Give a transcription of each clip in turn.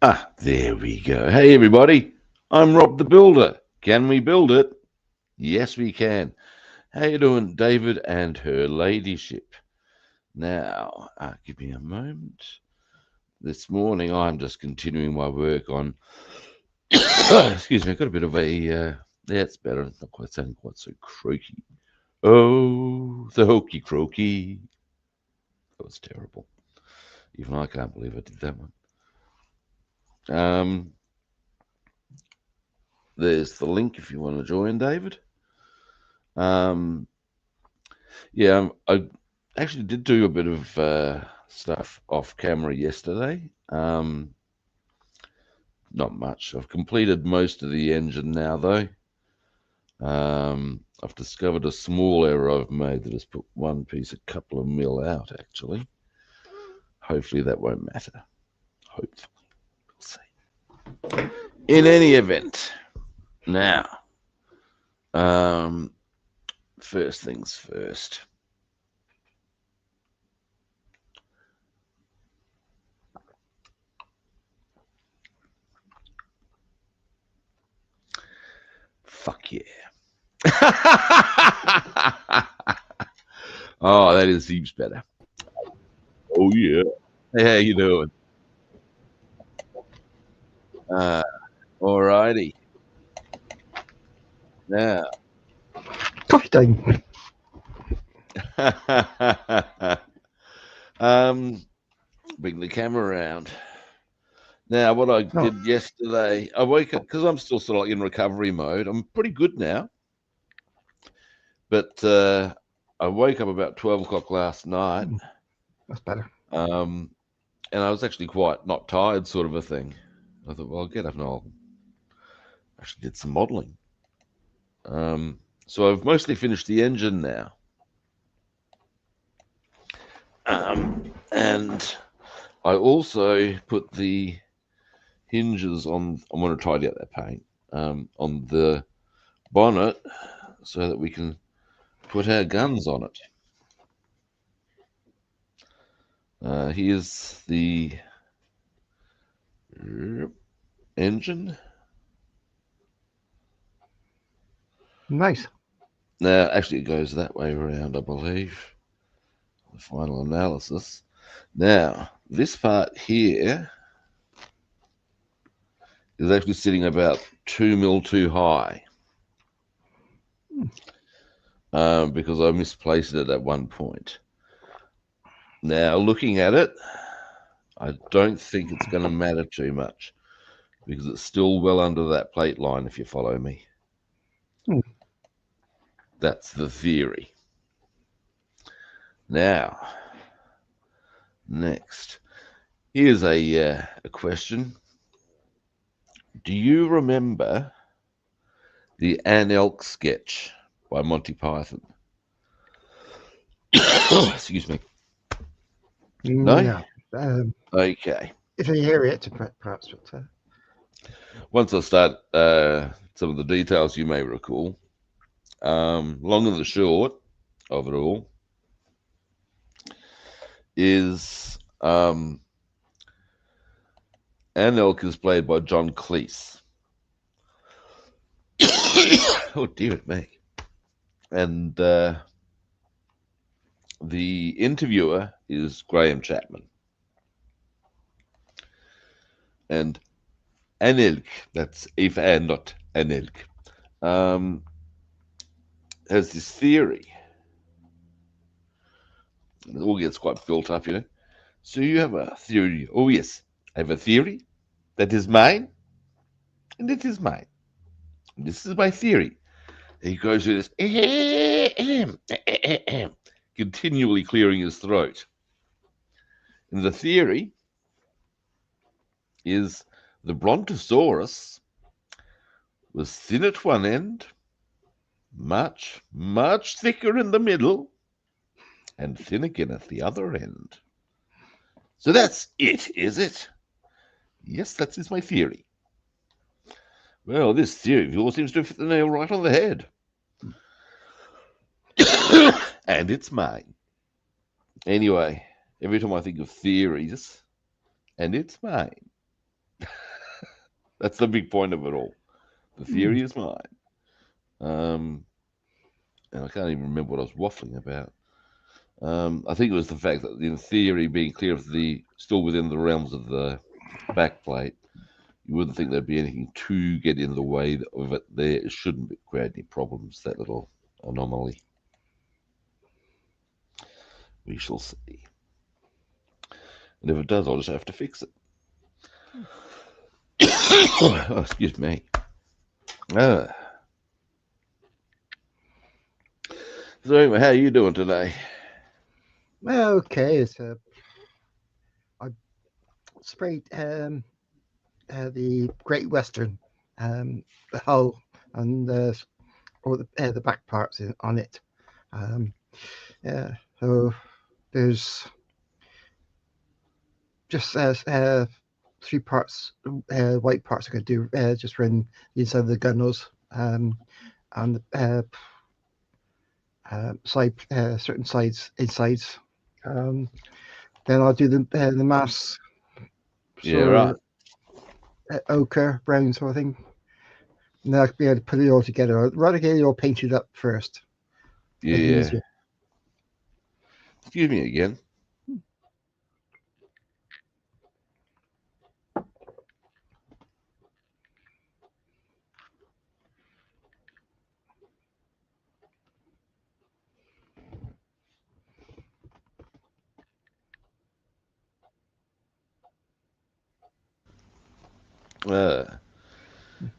There we go. Hey, everybody. I'm Rob the Builder. Can we build it? Yes, we can. How you doing, David and her ladyship? Now, give me a moment. This morning, I'm just continuing my work on... Excuse me, I've got a bit of a... That's better. It's not quite sounding quite so croaky. Oh, the hokey croaky. That was terrible. Even I can't believe I did that one. There's the link if you want to join, David. Yeah, I actually did do a bit of stuff off camera yesterday. Not much. I've completed most of the engine now, though. I've discovered a small error I've made that has put one piece a couple of mil out, actually. Hopefully that won't matter. Hopefully. We'll see. In any event, now, first things first. Fuck yeah. Oh, that is heaps better. Oh, yeah. Hey, how you doing? Alrighty. Now. Coffee time. Bring the camera around. Now, what I did yesterday, I woke up because I'm still sort of like in recovery mode. I'm pretty good now, but I woke up about 12 o'clock last night. That's better. And I was actually quite not tired, sort of a thing. I thought, well, I'll get up and I'll actually did some modeling. So I've mostly finished the engine now. And I also put the hinges on. I want to tidy up that paint on the bonnet so that we can put our guns on it. Here's the engine. Nice. Now, actually, it goes that way around, I believe. The final analysis. Now, this part here is actually sitting about 2 mil too high because I misplaced it at one point. Now, looking at it, I don't think it's going to matter too much because it's still well under that plate line, if you follow me. That's the theory. Now, next, here's a question. Do you remember the An Elk sketch by Monty Python? Excuse me. No? Okay. If you hear it, perhaps. But, once I start some of the details you may recall, long and the short of it all is An Elk is played by John Cleese. Oh, dear me. And the interviewer is Graham Chapman. And An Elk, that's if and not An Elk, has this theory. And it all gets quite built up, you know. So you have a theory. Oh, yes, I have a theory that is mine, and it is mine. And this is my theory. And he goes through this, continually clearing his throat. And the theory is the Brontosaurus was thin at one end, much, much thicker in the middle, and thin again at the other end. So that's it, is it? Yes, that is my theory. Well, this theory of yours seems to fit the nail right on the head. And it's mine. Anyway, every time I think of theories, and it's mine. That's the big point of it all. The theory is mine. And I can't even remember what I was waffling about. I think it was the fact that, in theory, being clear of still within the realms of the backplate, you wouldn't think there'd be anything to get in the way of it there. It shouldn't create any problems, that little anomaly. We shall see. And if it does, I'll just have to fix it. Oh, excuse me. So anyway, how are you doing today? Okay, it's I sprayed the Great Western, the hull and all the back parts on it. Yeah, so there's just 3 parts, white parts I could do just around the inside of the gunnels, and the side, certain sides, insides. Then I'll do the mask, Yeah, right. ochre, brown sort of thing. And then I'll be able to put it all together. I'd rather get it all painted up first. Yeah. Easier. Excuse me again.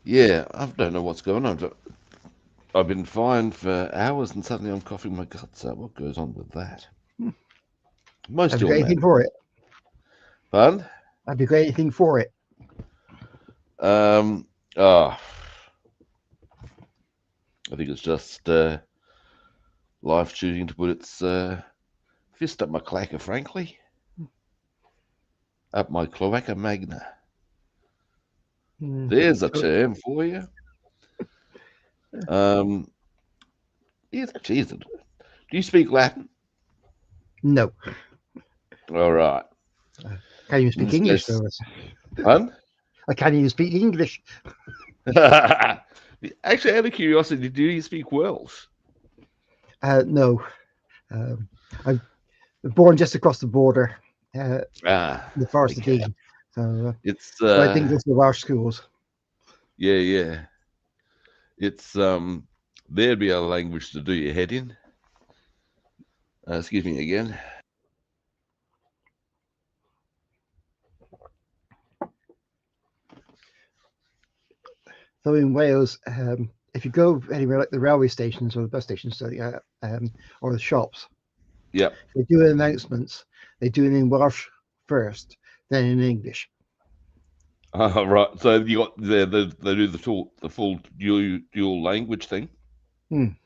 Yeah, I don't know what's going on. I've been fine for hours, and suddenly I'm coughing my guts out. What goes on with that? Most Have you still got mad. anything for it? Pardon? Have you got anything for it? I think it's just life choosing to put its fist up my clacker, frankly. Up my cloaca magna. There's a term for you. Yes, actually, do you speak Latin? No. All right. Can't even speak English, though. Pardon? I can't even speak English. Actually, out of curiosity, do you speak Welsh? No. I'm born just across the border, the Forest of Dean. So it's I didn't go to the Welsh schools. Yeah. It's there'd be a language to do your head in. Excuse me again. So in Wales, if you go anywhere like the railway stations or the bus stations, or the shops, Yep. they do announcements. They do it in Welsh first, then in English. Right. So you got they do the full dual language thing. Well,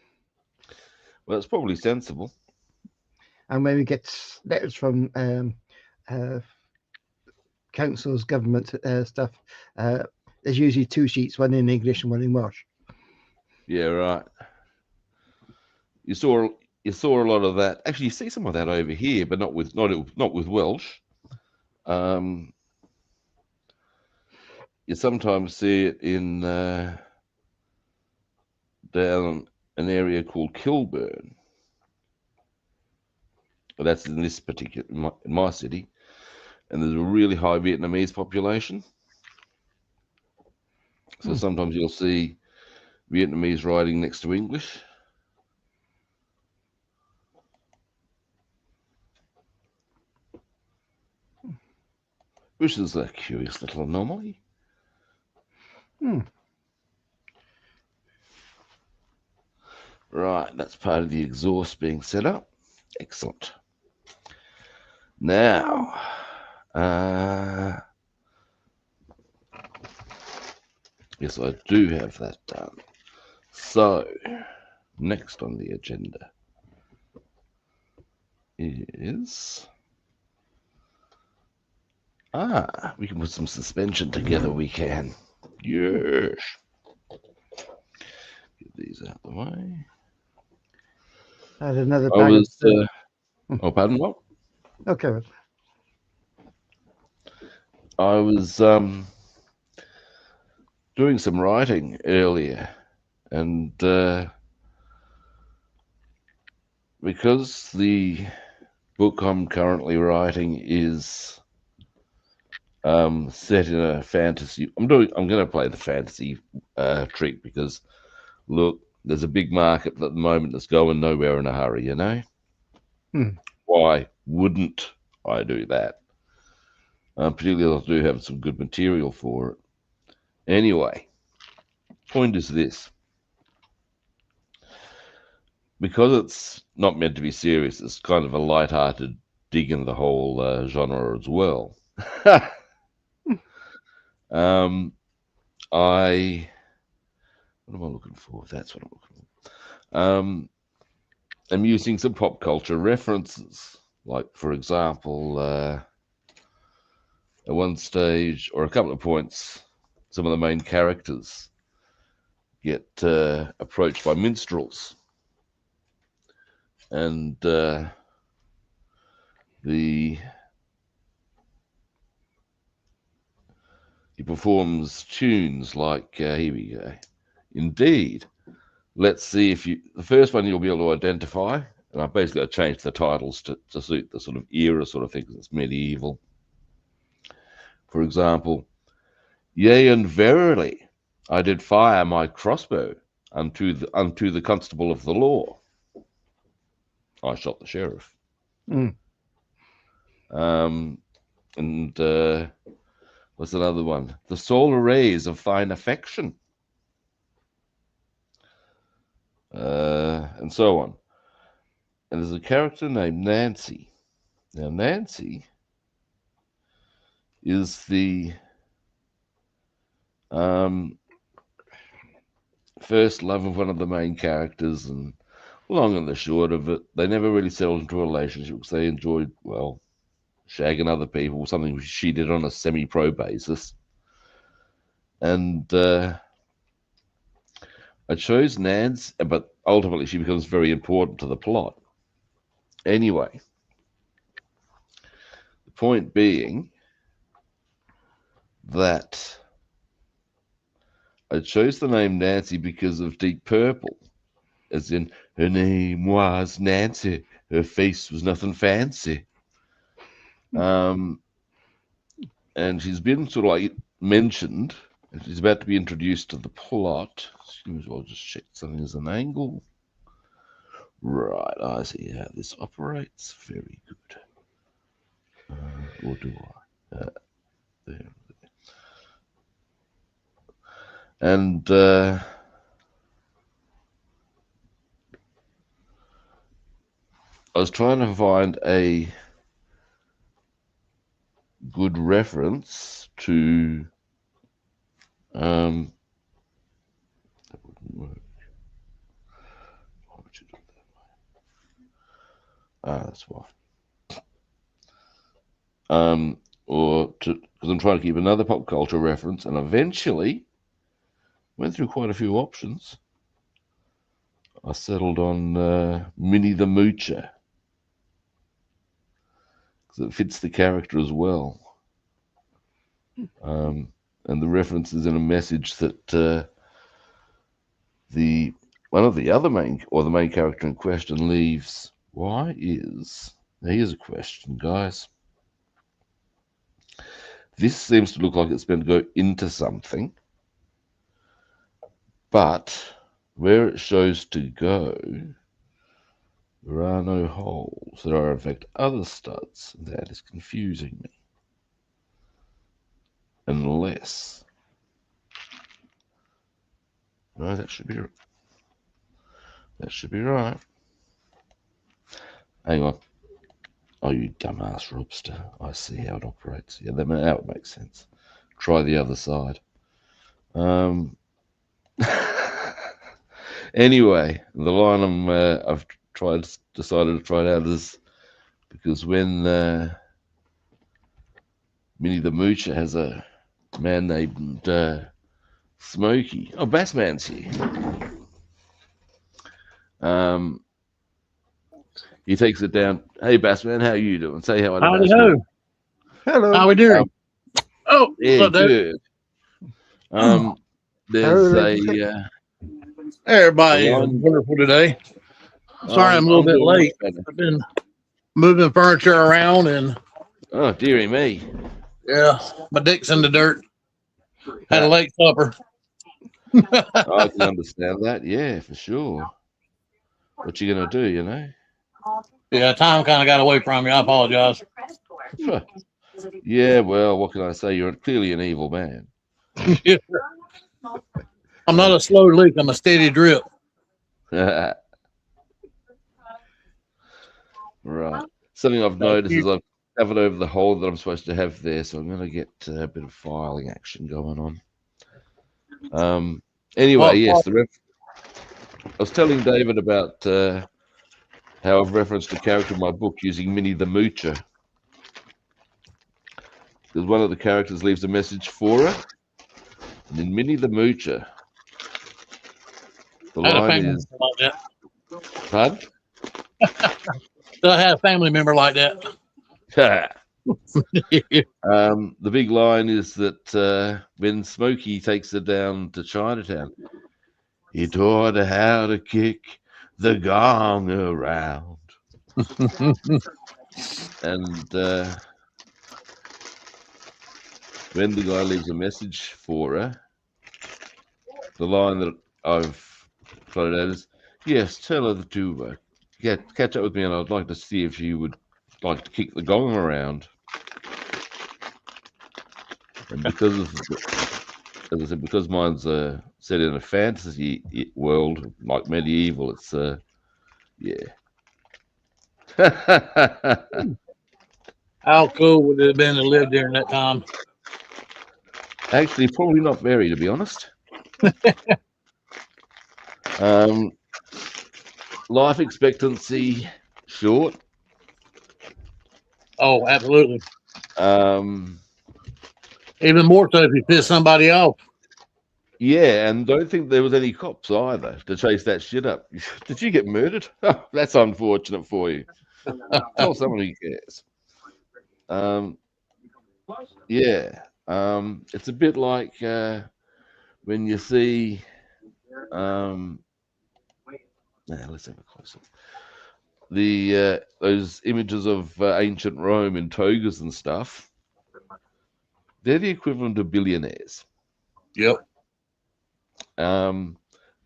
it's probably sensible. And when we get letters from councils, government stuff, there's usually 2 sheets, one in English and one in Welsh. Yeah, right. You saw a lot of that. Actually, you see some of that over here, but not with Welsh. You sometimes see it in down an area called Kilburn. That's in this particular in my city, and there's a really high Vietnamese population. So sometimes you'll see Vietnamese writing next to English. Which is a curious little anomaly. Right, that's part of the exhaust being set up. Excellent. Now, yes, I do have that done. So, next on the agenda is... we can put some suspension together, we can. Yes. Get these out of the way. I had another I bag was... of... oh, pardon what? Okay. I was doing some writing earlier, and because the book I'm currently writing is set in a fantasy, I'm going to play the fantasy trick because look, there's a big market at the moment that's going nowhere in a hurry, you know. Why wouldn't I do that? Particularly, I do have some good material for it. Anyway, point is this. Because it's not meant to be serious, it's kind of a light-hearted dig in the whole genre as well. What am I looking for? That's what I'm looking for. I'm using some pop culture references, like, for example, at one stage or a couple of points, some of the main characters get approached by minstrels, and he performs tunes like, here we go. Indeed. Let's see if the first one you'll be able to identify, and I've basically changed the titles to suit the sort of era sort of thing, because it's medieval. For example, yea, and verily, I did fire my crossbow unto the constable of the law. I shot the sheriff. And what's another one? The solar rays of thine affection. And so on. And there's a character named Nancy. Now, Nancy is the first love of one of the main characters, and long and the short of it, they never really settled into a relationship because they enjoyed, well, shagging other people, something she did on a semi-pro basis. And I chose Nancy, but ultimately she becomes very important to the plot. Anyway, the point being that I chose the name Nancy because of Deep Purple, as in her name was Nancy, her face was nothing fancy. And she's been sort of like mentioned, and she's about to be introduced to the plot. Excuse me, I'll just check something as an angle. Right, I see how this operates. Very good. Or do I? There. And I was trying to find a good reference to that wouldn't work. Why would you do it that way? That's why. Or because I'm trying to keep another pop culture reference, and eventually went through quite a few options. I settled on Minnie the Moocher because it fits the character as well. And the reference is in a message that the main character in question leaves. Now here's a question, guys. This seems to look like it's meant to go into something, but where it shows to go, there are no holes. There are, in fact, other studs. That is confusing me. Unless... No, that should be right. That should be right. Hang on. Oh, you dumbass Robster. I see how it operates. Yeah, that would make sense. Try the other side. Anyway, the line I've decided to try it out is because when Minnie the Moocher has a man named Smokey. Oh, Bassman's here. He takes it down. Hey, Bassman, how you doing? Say hello to Bassman. Hello. How we doing? Yeah, good. there's a Everybody is line. wonderful today. Sorry, I'm a little I'm bit doing much late. better. I've been moving furniture around, and Oh, dearie me. yeah, my dick's in the dirt. Had a late supper. I can understand that. Yeah, for sure. What you gonna do, you know? Yeah, time kind of got away from me. I apologize. Yeah, well, what can I say? You're clearly an evil man. I'm not a slow leak. I'm a steady drip. Right. Something I've noticed is I've covered over the hole that I'm supposed to have there, so I'm going to get a bit of filing action going on. Anyway, yes, I was telling David about how I've referenced a character in my book using Minnie the Moocher. Because one of the characters leaves a message for her, and in Minnie the Moocher, the line is... Like that. Pardon? So I had a family member like that. The big line is that when Smokey takes her down to Chinatown, he taught her how to kick the gong around. And when the guy leaves a message for her, the line that I've plotted out is, yes, tell her to catch up with me, and I'd like to see if she would like to kick the gong around. And because of, as I said, because mine's set in a fantasy world, like medieval, it's yeah. How cool would it have been to live during that time? Actually, probably not very, to be honest. Life expectancy short. Oh, absolutely. Even more so if you piss somebody off. Yeah, and don't think there was any cops either to chase that shit up. Did you get murdered? Oh, that's unfortunate for you. Tell someone who cares. Yeah. It's a bit like when you see let's have a close up. Those images of ancient Rome in togas and stuff. They're the equivalent of billionaires. Yep.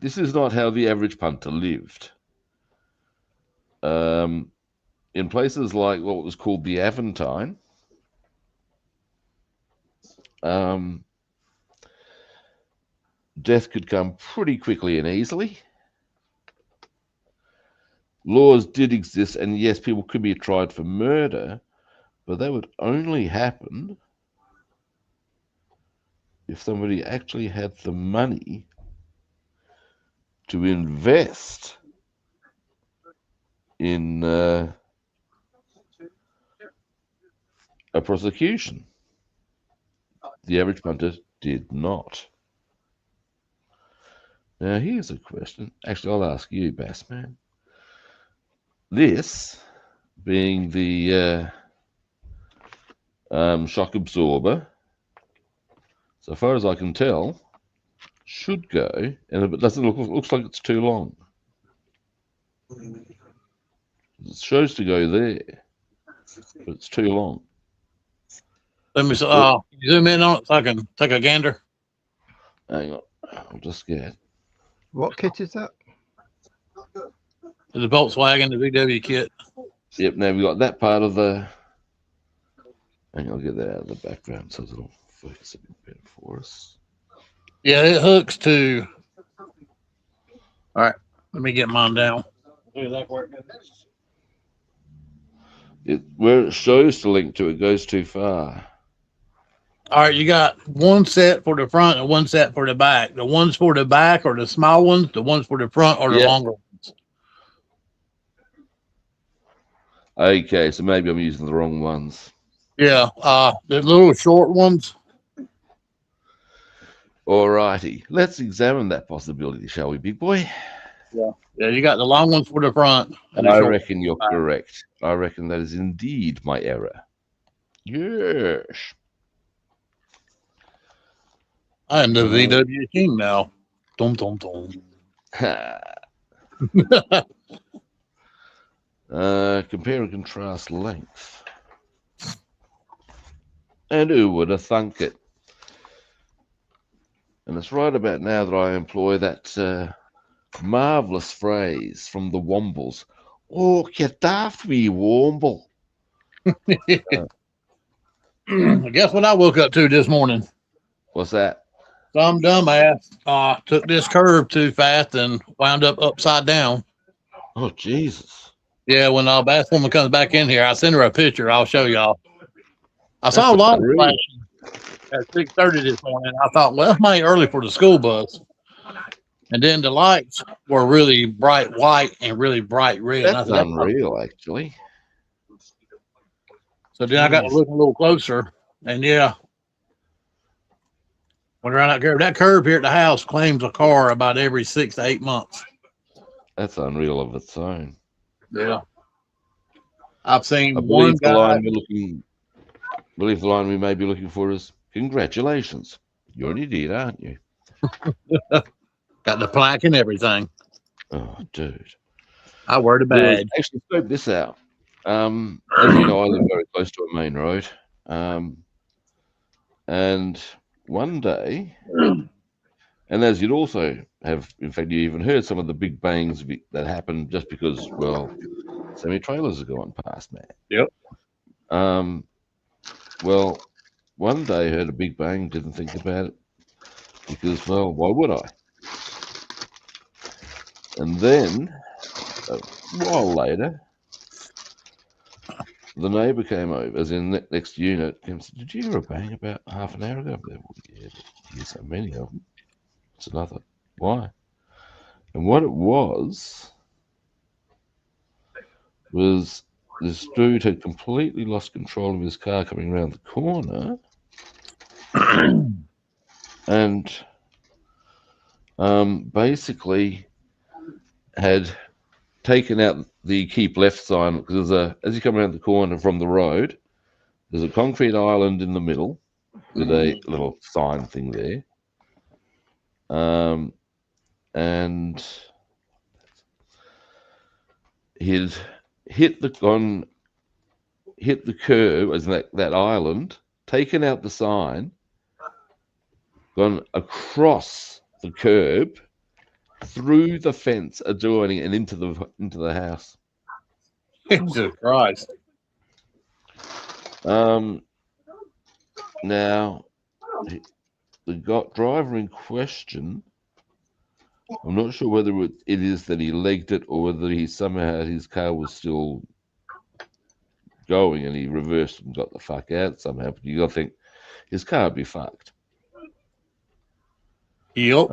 This is not how the average punter lived. In places like what was called the Aventine, death could come pretty quickly and easily. Laws did exist, and yes, people could be tried for murder, but that would only happen if somebody actually had the money to invest in a prosecution. The average punter did not. Now, here's a question. Actually, I'll ask you, Bassman. This being the shock absorber, so far as I can tell, should go, and if it doesn't looks like it's too long. It shows to go there, but it's too long. Let me zoom in on it so I can take a gander. Hang on, I'll just get. What kit is that? The Volkswagen, the VW kit. Yep, now we've got that part of the. Hang on, I'll get that out of the background so it'll focus a bit better for us. Yeah, it hooks to. All right, let me get mine down. Where it shows to link to, it goes too far. All right, you got one set for the front and one set for the back. The ones for the back are the small ones. The ones for the front are the longer ones. Okay, so maybe I'm using the wrong ones. Yeah, the little short ones. Alrighty, let's examine that possibility, shall we, big boy? Yeah, you got the long ones for the front. And I reckon you're correct. I reckon that is indeed my error. Yes. I am the VW King now. Dum dum dum. Compare and contrast length. And who would have thunk it? And it's right about now that I employ that marvellous phrase from the Wombles. Oh, get daft wee Womble. Guess what I woke up to this morning? What's that? Some dumbass took this curve too fast and wound up upside down. Oh, Jesus. Yeah, when our bass woman comes back in here, I'll send her a picture. I'll show y'all. I saw a That's lot of unreal. flashing at 6:30 this morning. I thought, well, it might be early for the school bus. And then the lights were really bright white and really bright red. And I That's said, unreal, actually. so then I got to look a little closer. And yeah, went around that curve. That curve here at the house claims a car about every 6 to 8 months. That's unreal of its own. Yeah. I've seen I one believe the guy. line we may be looking for is, congratulations. You're an idiot, aren't you? Got the plaque and everything. Oh, dude. I wear the badge. Actually, scope this out. As you know, I live very close to a main road. And one day, and as you'd also have, in fact, you even heard some of the big bangs that happened just because, well, semi-trailers have gone past, man. Yep. Well, one day I heard a big bang, didn't think about it because, well, why would I? And then, a while later, the neighbour came over, as in the next unit, and said, did you hear a bang about half an hour ago? Well, yeah, there's so many of them. It's another. Why? And what it was this dude had completely lost control of his car coming around the corner and basically had taken out the keep left sign, because as you come around the corner from the road, there's a concrete island in the middle with a little sign thing there. And he'd hit the curb, as that island, taken out the sign, gone across the curb, through the fence adjoining and into the house. Jesus Christ. Now, the driver in question, I'm not sure whether it is that he legged it or whether he somehow his car was still going and he reversed and got the fuck out somehow. But you got to think his car would be fucked. Yep.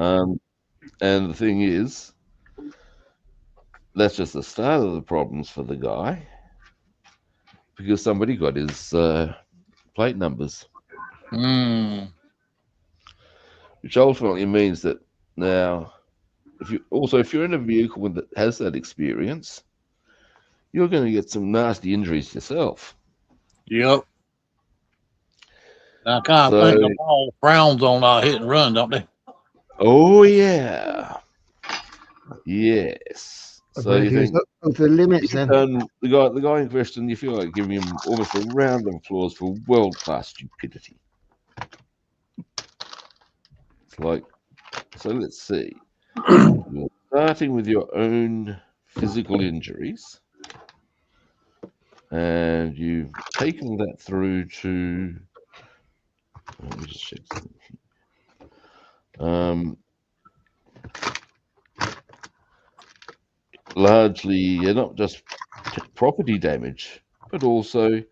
And the thing is, that's just the start of the problems for the guy, because somebody got his plate numbers, which ultimately means that now, if you're in a vehicle that has that experience, you're going to get some nasty injuries yourself. Yep. I kind of think the law frowns on hit and run, don't they? Oh yeah, yes. So you think the limits then? The guy in question, you feel like giving him almost a round of applause for world-class stupidity. It's like, so let's see. You're starting with your own physical injuries, and you've taken that through to. Let me just check something. Largely, not just property damage, but also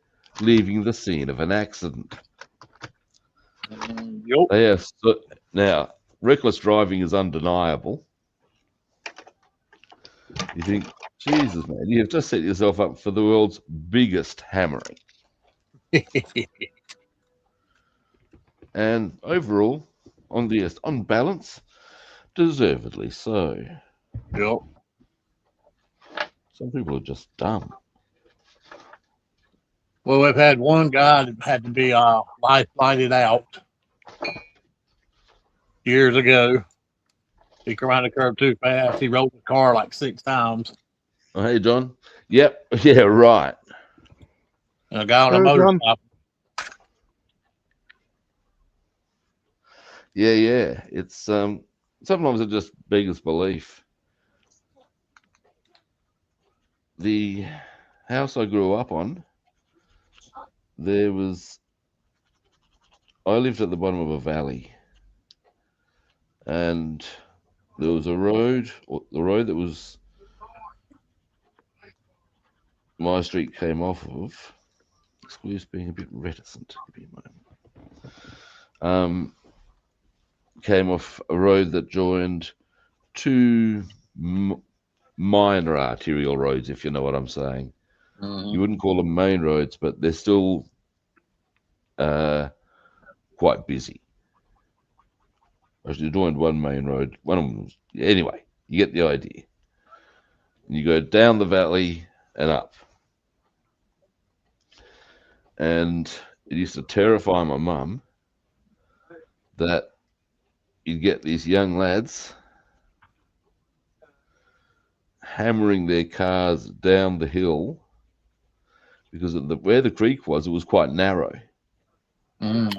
leaving the scene of an accident. Yep. Yes. So, now, reckless driving is undeniable. You think, Jesus, man, you've just set yourself up for the world's biggest hammering. And overall, on balance, deservedly so. Yep. Some people are just dumb. Well, we've had one guy that had to be lighted out. years ago. He came around the curve too fast. He rolled the car like 6 times. Oh, hey, John. Yep. Yeah, right. And a guy on a Hello, John. motorcycle. Yeah. It's sometimes it just beggars belief. The house I grew up on, I lived at the bottom of a valley, and there was a road, the road that was my street came off of. Excuse being a bit reticent. Give me a moment. Came off a road that joined two minor arterial roads, if you know what I'm saying. You wouldn't call them main roads, but they're still quite busy. Actually, joined one main road. One of them was, anyway, you get the idea. And you go down the valley and up. And it used to terrify my mum that you'd get these young lads hammering their cars down the hill because where the creek was, it was quite narrow. Of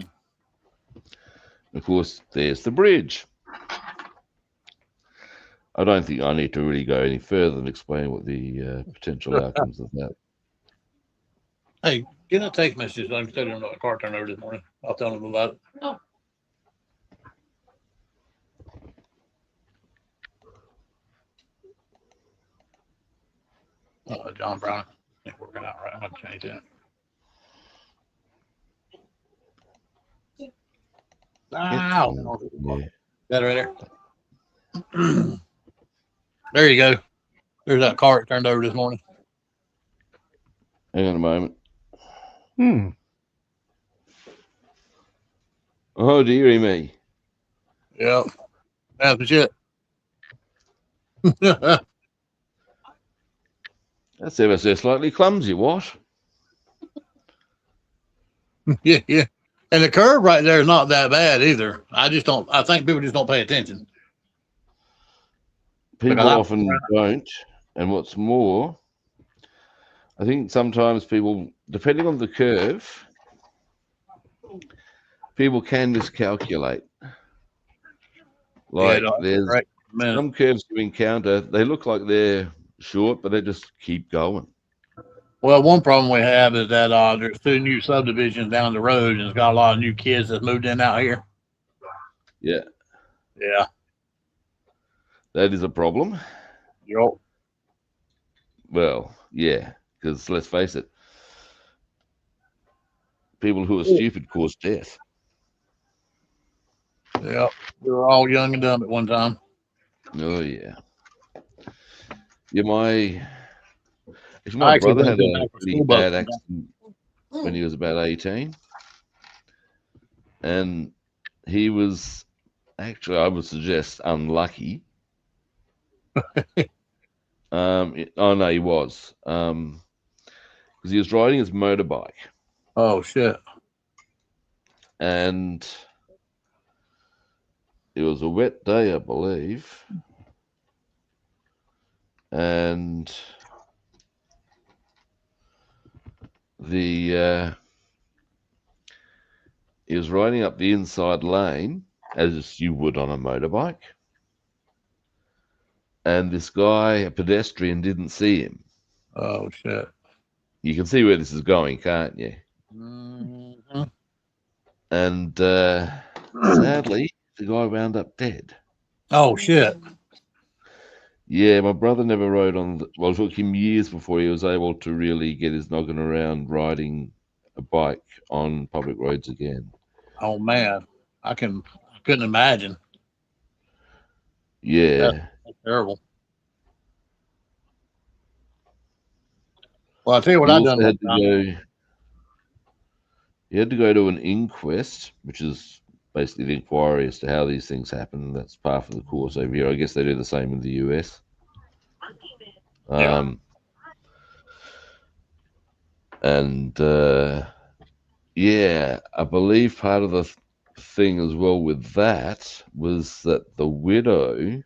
course, there's the bridge. I don't think I need to really go any further than explain what the potential outcomes of that. Hey, get a text message. I'm telling them the car turned over this morning. I'll tell them about it. John Brown ain't working out right. I'm going to change that. Ow. Yeah. That right there. There you go. There's that car that turned over this morning. Hang on a moment. Oh, dearie me. Yep. That's the shit. That's ever so slightly clumsy, what? Yeah. And the curve right there is not that bad either. I think people just don't pay attention. People often don't. And what's more, I think sometimes people, depending on the curve, people can miscalculate. Like there's some curves you encounter, they look like they're short, but they just keep going. Well, one problem we have is that there's 2 new subdivisions down the road, and it's got a lot of new kids that moved in out here. Yeah. Yeah. That is a problem. Yep. Well, yeah, because let's face it, people who are stupid cause death. Yep. We were all young and dumb at one time. Oh, yeah. Yeah, my brother had a pretty bad accident when he was about 18. And he was actually, I would suggest, unlucky. Oh, no, he was. Because he was riding his motorbike. Oh, shit. And it was a wet day, I believe. And he was riding up the inside lane, as you would on a motorbike. And this guy, a pedestrian, didn't see him. Oh, shit. You can see where this is going, can't you? Mm-hmm. And sadly, the guy wound up dead. Oh, shit. Yeah, my brother never rode on. Well, it took him years before he was able to really get his noggin around riding a bike on public roads again. Oh, man. I couldn't imagine. Yeah. That's terrible. Well, I'll tell you what I've done. He had to go to an inquest, which is basically the inquiry as to how these things happen. That's part of the course over here. I guess they do the same in the US. And yeah, I believe part of thing as well with that was that the widow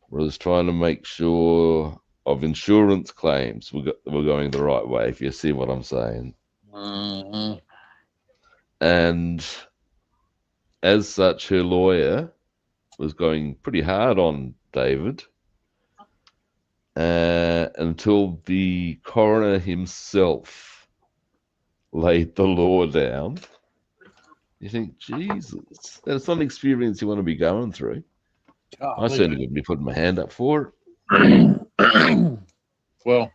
was trying to make sure of insurance claims were going the right way, if you see what I'm saying. Mm-hmm. And as such, her lawyer was going pretty hard on David until the coroner himself laid the law down. You think, Jesus, that's not an experience you want to be going through. I certainly wouldn't be putting my hand up for it. Well,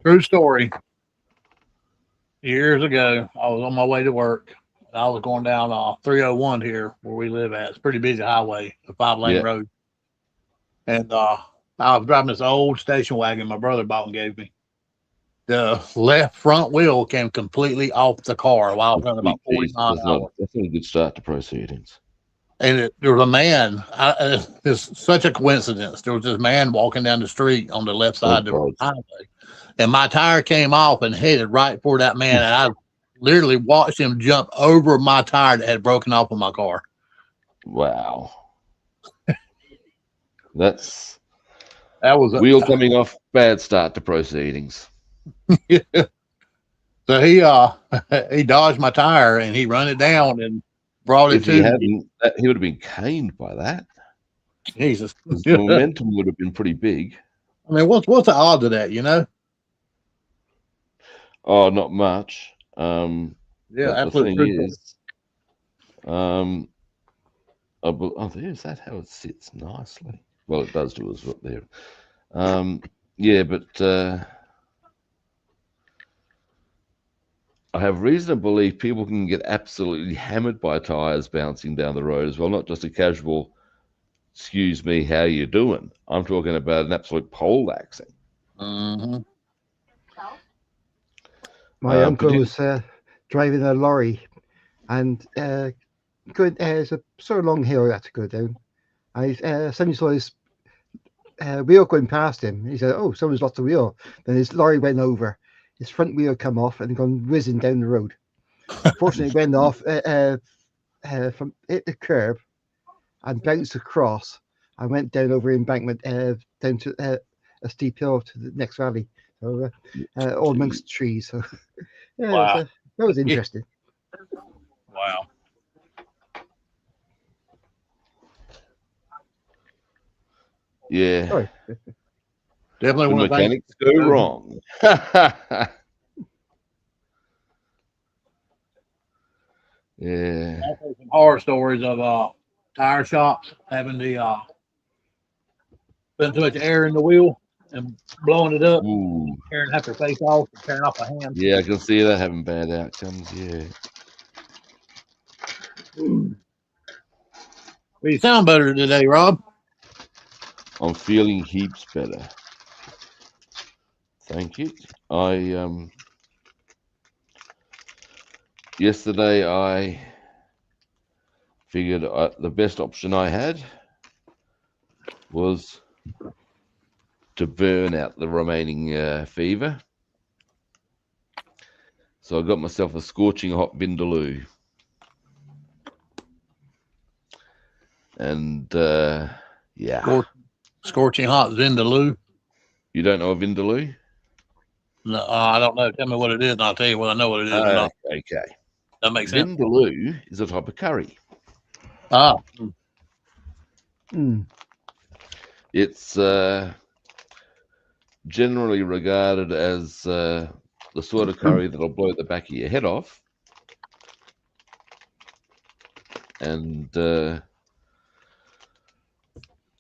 true story. Years ago, I was on my way to work. And I was going down 301 here where we live at. It's a pretty busy highway, a 5-lane road. And I was driving this old station wagon my brother bought and gave me. The left front wheel came completely off the car while I was running about 40 miles an hour. That's not a good start to proceedings. And there was a man. It's such a coincidence. There was this man walking down the street on the left side of the highway, and my tire came off and headed right for that man. And I literally watched him jump over my tire that had broken off of my car. Wow, that was wheel coming off. Bad start to proceedings. Yeah. So he dodged my tire and he run it down and brought it to me. He would have been caned by that. Jesus, the momentum would have been pretty big. I mean, what's the odds of that? You know? Oh, not much. Yeah, absolutely. The thing is, that's how it sits nicely. Well, it does do as well there. Yeah, but I have reason to believe people can get absolutely hammered by tires bouncing down the road as well, not just a casual, excuse me, how you doing? I'm talking about an absolute poleaxing. Mm-hmm. My uncle was driving a lorry and there's a sort of long hill he had to go down. I suddenly saw his wheel going past him. He said, "Oh, someone's lost the wheel." Then his lorry went over. His front wheel come off and gone whizzing down the road. Fortunately, it went off from hit the curb and bounced across and went down over embankment down to a steep hill to the next valley. So, all amongst trees. So, yeah, wow. That was interesting. Wow. Yeah. Sorry. Definitely when mechanics go wrong. Yeah. I've heard some horror stories of tire shops having the putting too much air in the wheel and blowing it up, tearing half their face off, and tearing off a hand. Yeah, I can see that having bad outcomes. Yeah. Well, you sound better today, Rob. I'm feeling heaps better. Thank you. Yesterday I figured the best option I had was to burn out the remaining fever. So I got myself a scorching hot vindaloo. And yeah. Scorching hot vindaloo. You don't know a vindaloo? No, I don't know. Tell me what it is, and I'll tell you what I know what it is. Okay. That makes sense. Vindaloo is a type of curry. Ah. It's generally regarded as the sort of curry that'll blow the back of your head off. And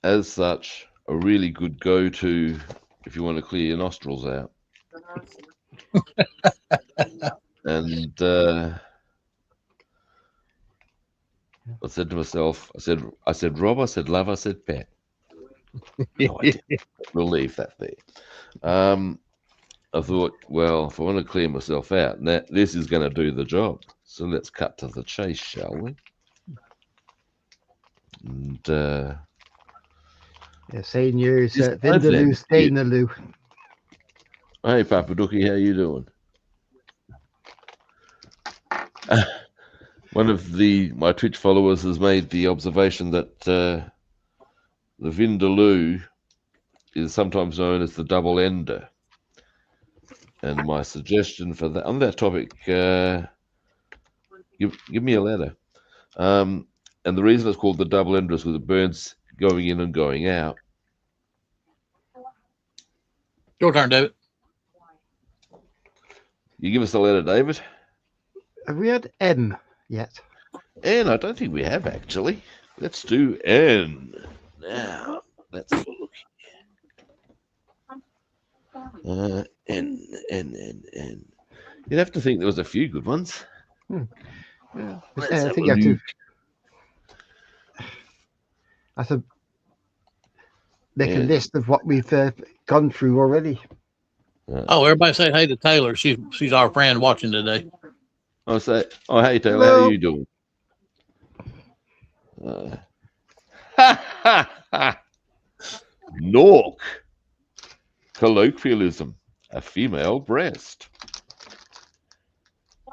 as such, a really good go-to if you want to clear your nostrils out. And I said to myself, I said, Rob, I said, love, I said, pet. No, I didn't. We'll leave that there. I thought, well, if I want to clear myself out, this is going to do the job. So let's cut to the chase, shall we? And yeah, saying yours, Vindaloo, stay in the loo. Hey, Papa Dookie, how you doing? One of my Twitch followers has made the observation that the Vindaloo is sometimes known as the double ender. And my suggestion for that on that topic, give me a letter. And the reason it's called the double ender is because it burns going in and going out. Your turn, David. You give us the letter, David. Have we had M yet? N, I don't think we have actually. Let's do N. Now, let's have a look here. N. You'd have to think there was a few good ones. Yeah. Let's I have think a you have look. to make a Yeah. list of what we've gone through already. Oh, everybody say hey to Taylor. She's our friend watching today. I'll say, oh, hey, Taylor, Hello. how are you doing? Nork. Colloquialism, a female breast.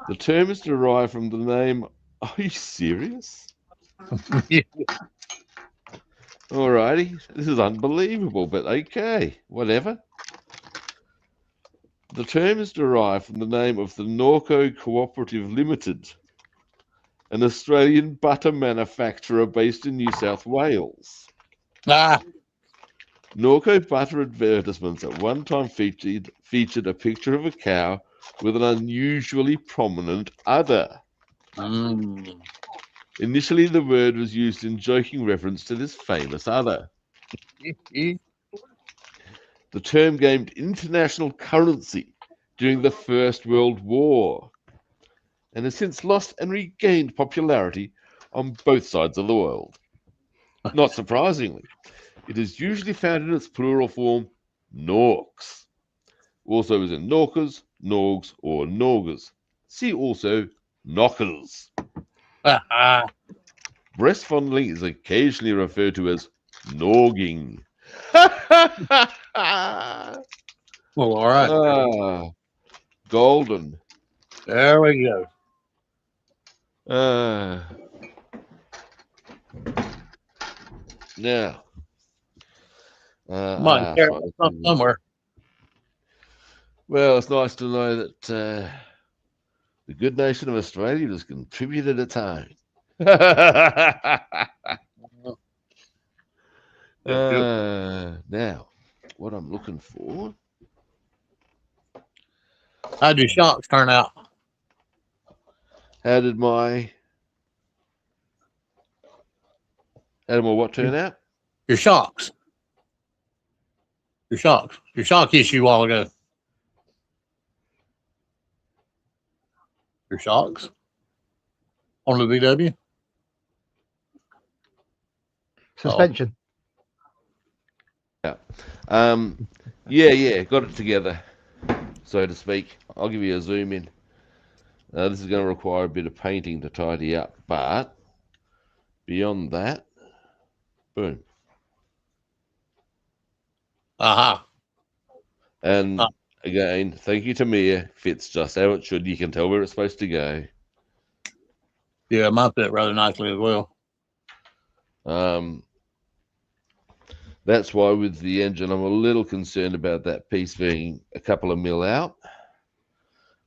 The term is derived from the name. Are you serious? Alrighty, this is unbelievable, but okay, whatever. The term is derived from the name of the Norco Cooperative Limited, an Australian butter manufacturer based in New South Wales. Norco butter advertisements at one time featured a picture of a cow with an unusually prominent udder. Initially, the word was used in joking reference to this famous udder. The term gained international currency during the First World War and has since lost and regained popularity on both sides of the world. Not surprisingly, it is usually found in its plural form, norks. Also is in norkers, norgs, or norgers. See also knockers. Breast fondling is occasionally referred to as norging. Well, all right. Golden. There we go. Now. Come on, carry something somewhere. Well, it's nice to know that the good nation of Australia has contributed a time. Now, what I'm looking for. How'd your shocks turn out? How did my what turn out? Your shocks. Your shocks. Your shock issue a while ago. Your shocks on the VW. Suspension. Yeah. Yeah, got it together, so to speak. I'll give you a zoom in. This is going to require a bit of painting to tidy up, but beyond that, boom. And again, thank you, Tamiya. Fits just how it should. You can tell where it's supposed to go. Yeah, mine fit rather nicely as well. That's why with the engine, I'm a little concerned about that piece being a couple of mil out,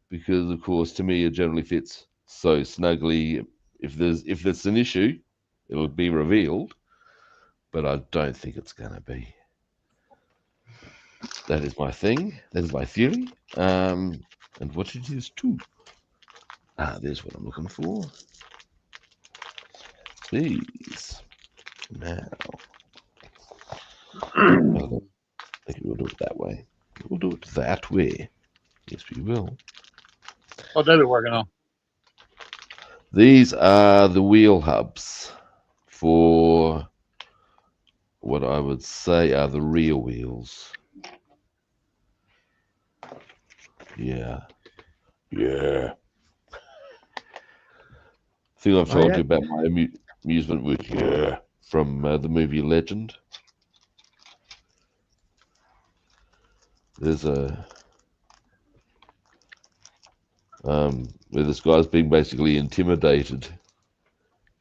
because of course Tamiya generally fits so snugly. If there's an issue, it'll be revealed, but I don't think it's going to be. That is my thing. That is my theory. And what it is too. There's what I'm looking for. Please. Now. I think we'll do it that way. We'll do it that way. Yes, we will. What are they working on? These are the wheel hubs for what I would say are the rear wheels. Yeah. I think I've told you about my amusement with from the movie Legend. There's a where this guy's being basically intimidated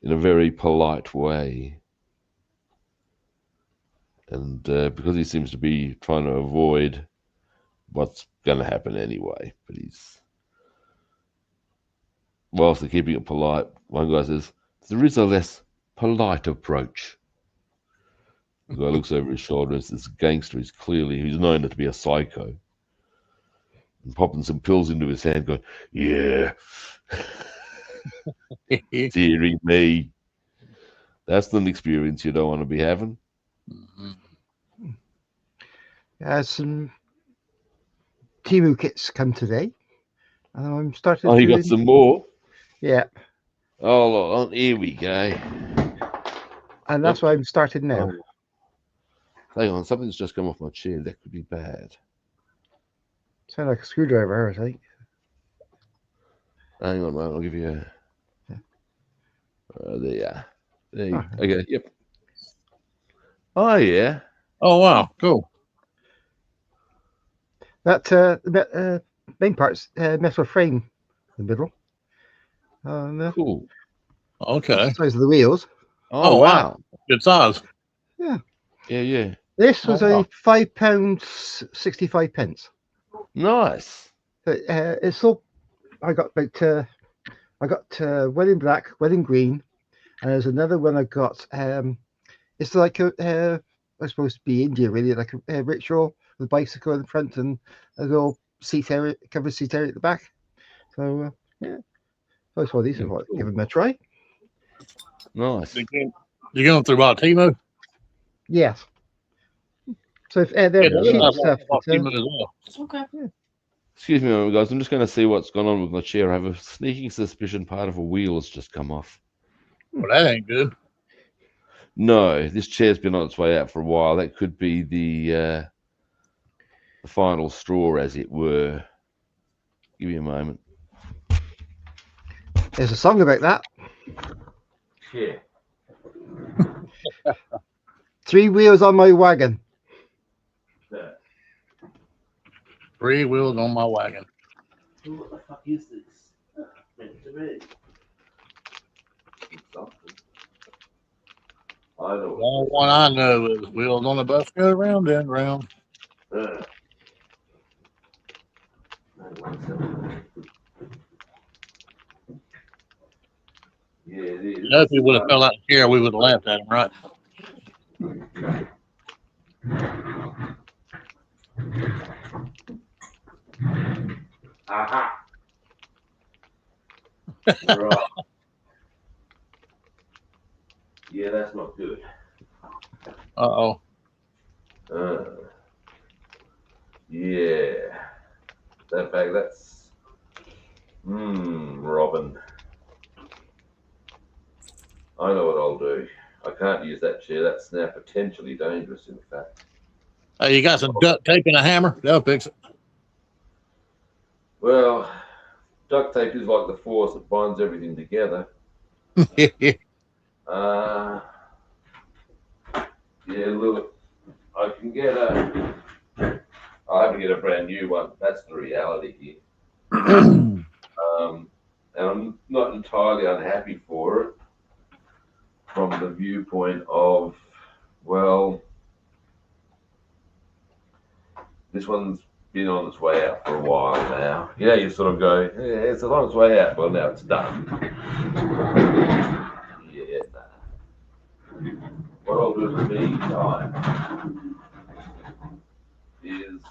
in a very polite way. And because he seems to be trying to avoid what's going to happen anyway, but whilst they're keeping it polite, one guy says, there is a less polite approach. The guy looks over his shoulder and this gangster is clearly, he's known to be a psycho. And popping some pills into his hand going, yeah, dearie me. That's an experience you don't want to be having. Some Temu kits come today. And I'm starting. Oh, you got some more? Yeah. Oh, here we go. And that's why I'm starting now. Oh. Hang on, something's just come off my chair. That could be bad. Sound like a screwdriver, I think. Hang on, mate. I'll give you a... there you go. Okay, yep. Oh, yeah. Oh, wow. Cool. That main part's metal frame in the middle. Cool. Okay. Size of the wheels. Oh, wow. Good size. Yeah. Yeah. This was a £5.65. Nice. It's all. I got about. I got one in black, one in green, and there's another one I got. It's like a. It's supposed to be India, really, like a rickshaw with a bicycle in the front and a little seat area, covered seat area at the back. So yeah, I saw these. Cool. Give them a try. Nice. You get them through Temu? Yes. So if they're cheap stuff. Okay. Yeah. Excuse me, guys. I'm just going to see what's gone on with my chair. I have a sneaking suspicion part of a wheel has just come off. Well, that ain't good. No, this chair's been on its way out for a while. That could be the final straw, as it were. Give me a moment. There's a song about that. Yeah. 3 wheels on my wagon. 3 wheels on my wagon. What the fuck is this? Meant to be. Something. I know. The only one I know is wheels on the bus go round and round. Yeah, it is. You know, if he would have fell out of the chair, we would have laughed at him, right? Aha. Right. Yeah, that's not good. Uh-oh. Yeah. That bag, that's... Robin. I know what I'll do. I can't use that chair. That's now potentially dangerous, in fact. Hey, you got some duct tape and a hammer? That'll fix it. Well, duct tape is like the force that binds everything together. Yeah, look, I can get I'll have to get a brand new one. That's the reality here. And I'm not entirely unhappy for it from the viewpoint of, well, this one's been on its way out for a while now. Yeah, you sort of go, yeah, it's on its way out. Well, now it's done. Yeah, nah. What I'll do in the meantime is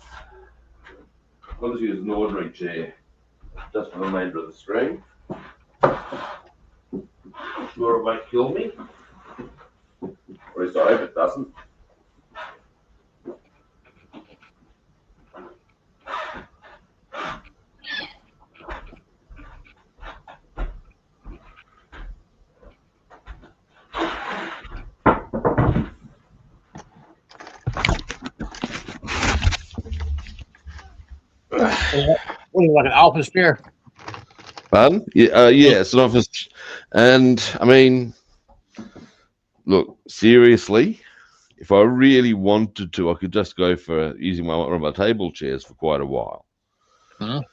I'll just use an ordinary chair just for the remainder of the stream. Sure it won't kill me. Or at least I hope it doesn't. What is it, like an office chair? Pardon? Yeah, it's an office. And I mean, look, seriously, if I really wanted to, I could just go for using one of my table chairs for quite a while.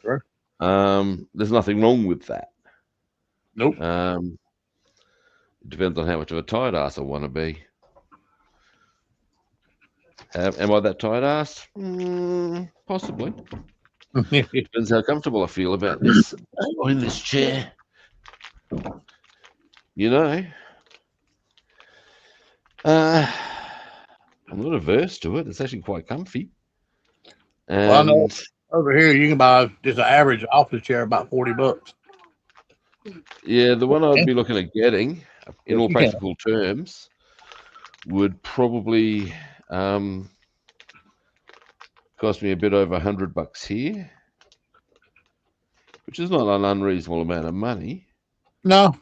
Sure. There's nothing wrong with that. Nope. It depends on how much of a tight ass I want to be. Am I that tight ass? Possibly. Depends how comfortable I feel about this or in this chair. You know, I'm not averse to it. It's actually quite comfy. And Well, I know over here you can buy just an average office chair about $40. yeah, the one I'd be looking at getting, in all You can. practical terms, would probably cost me a bit over $100 here, which is not an unreasonable amount of money. No.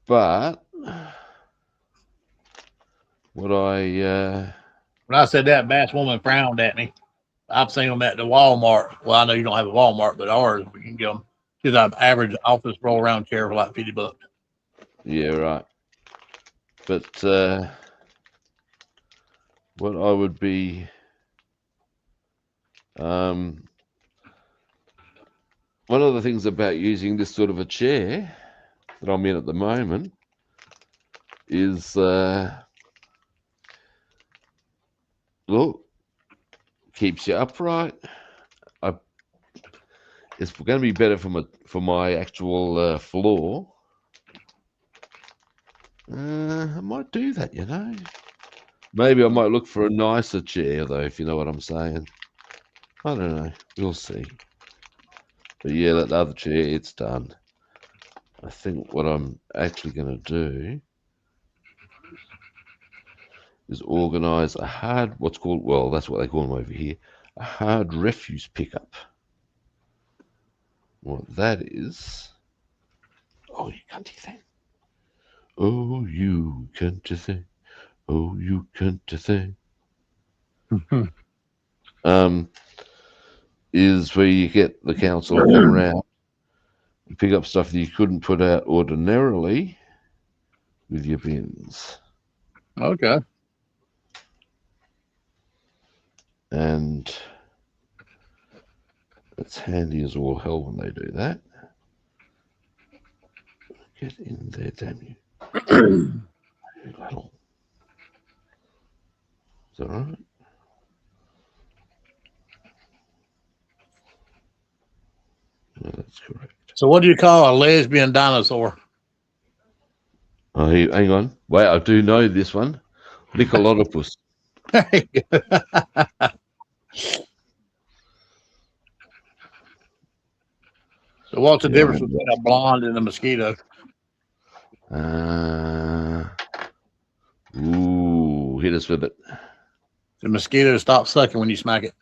But what I When I said that, Basswoman frowned at me. I've seen them at the Walmart. Well, I know you don't have a Walmart, but ours, we can get them. Just an average office roll around chair for like $50. yeah, right. But what I would be one of the things about using this sort of a chair that I'm in at the moment is look, keeps you upright. It's going to be better for my actual floor. I might do that, you know. Maybe I might look for a nicer chair, though, if you know what I'm saying. I don't know. We'll see. But yeah, that other chair, it's done. I think what I'm actually going to do is organise a hard, what's called, well, that's what they call them over here, a hard refuse pickup. What that is, oh, you cunty thing. Oh, you cunty thing. Oh, you cunty thing. Is where you get the council to come around and pick up stuff that you couldn't put out ordinarily with your bins. Okay. And it's handy as all hell when they do that. Get in there, damn you. You little. Is that right? No, that's correct. So what do you call a lesbian dinosaur? Oh, hang on. Wait, I do know this one. Licholotopus. So what's the difference between a blonde and a mosquito? Ooh, hit us with it. The mosquito stops sucking when you smack it.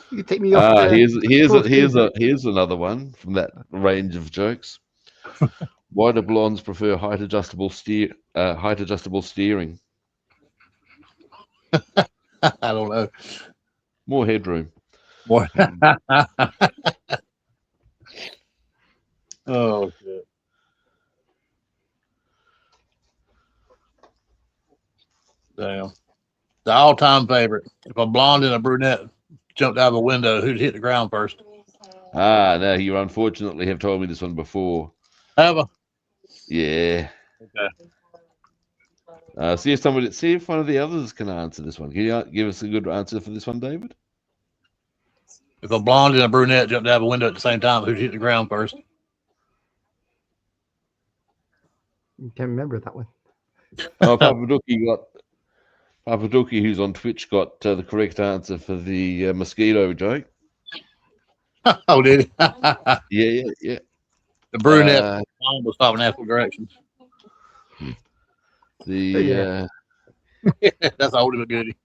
You take me off. Here's another one from that range of jokes. Why do blondes prefer height adjustable steering? I don't know. More headroom. More. Oh shit. Damn. The all-time favorite. If a blonde and a brunette jumped out of a window, who'd hit the ground first? Now you unfortunately have told me this one before. Have a. Yeah. Okay. See if one of the others can answer this one. Can you give us a good answer for this one, David? If a blonde and a brunette jumped out of a window at the same time, who'd hit the ground first? You can't remember that one. Oh, Papaduki, who's on Twitch, got the correct answer for the mosquito joke. Oh, did he? Yeah. The brunette was stopping asking directions. That's old and a goodie.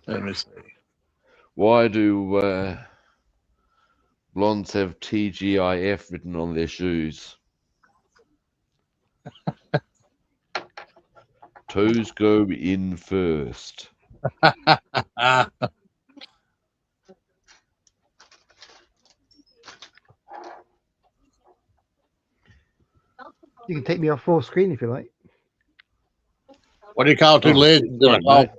Let me see. Why do blondes have TGIF written on their shoes? Toes go in first. You can take me off full screen if you like. What do you call two legends in a coffin?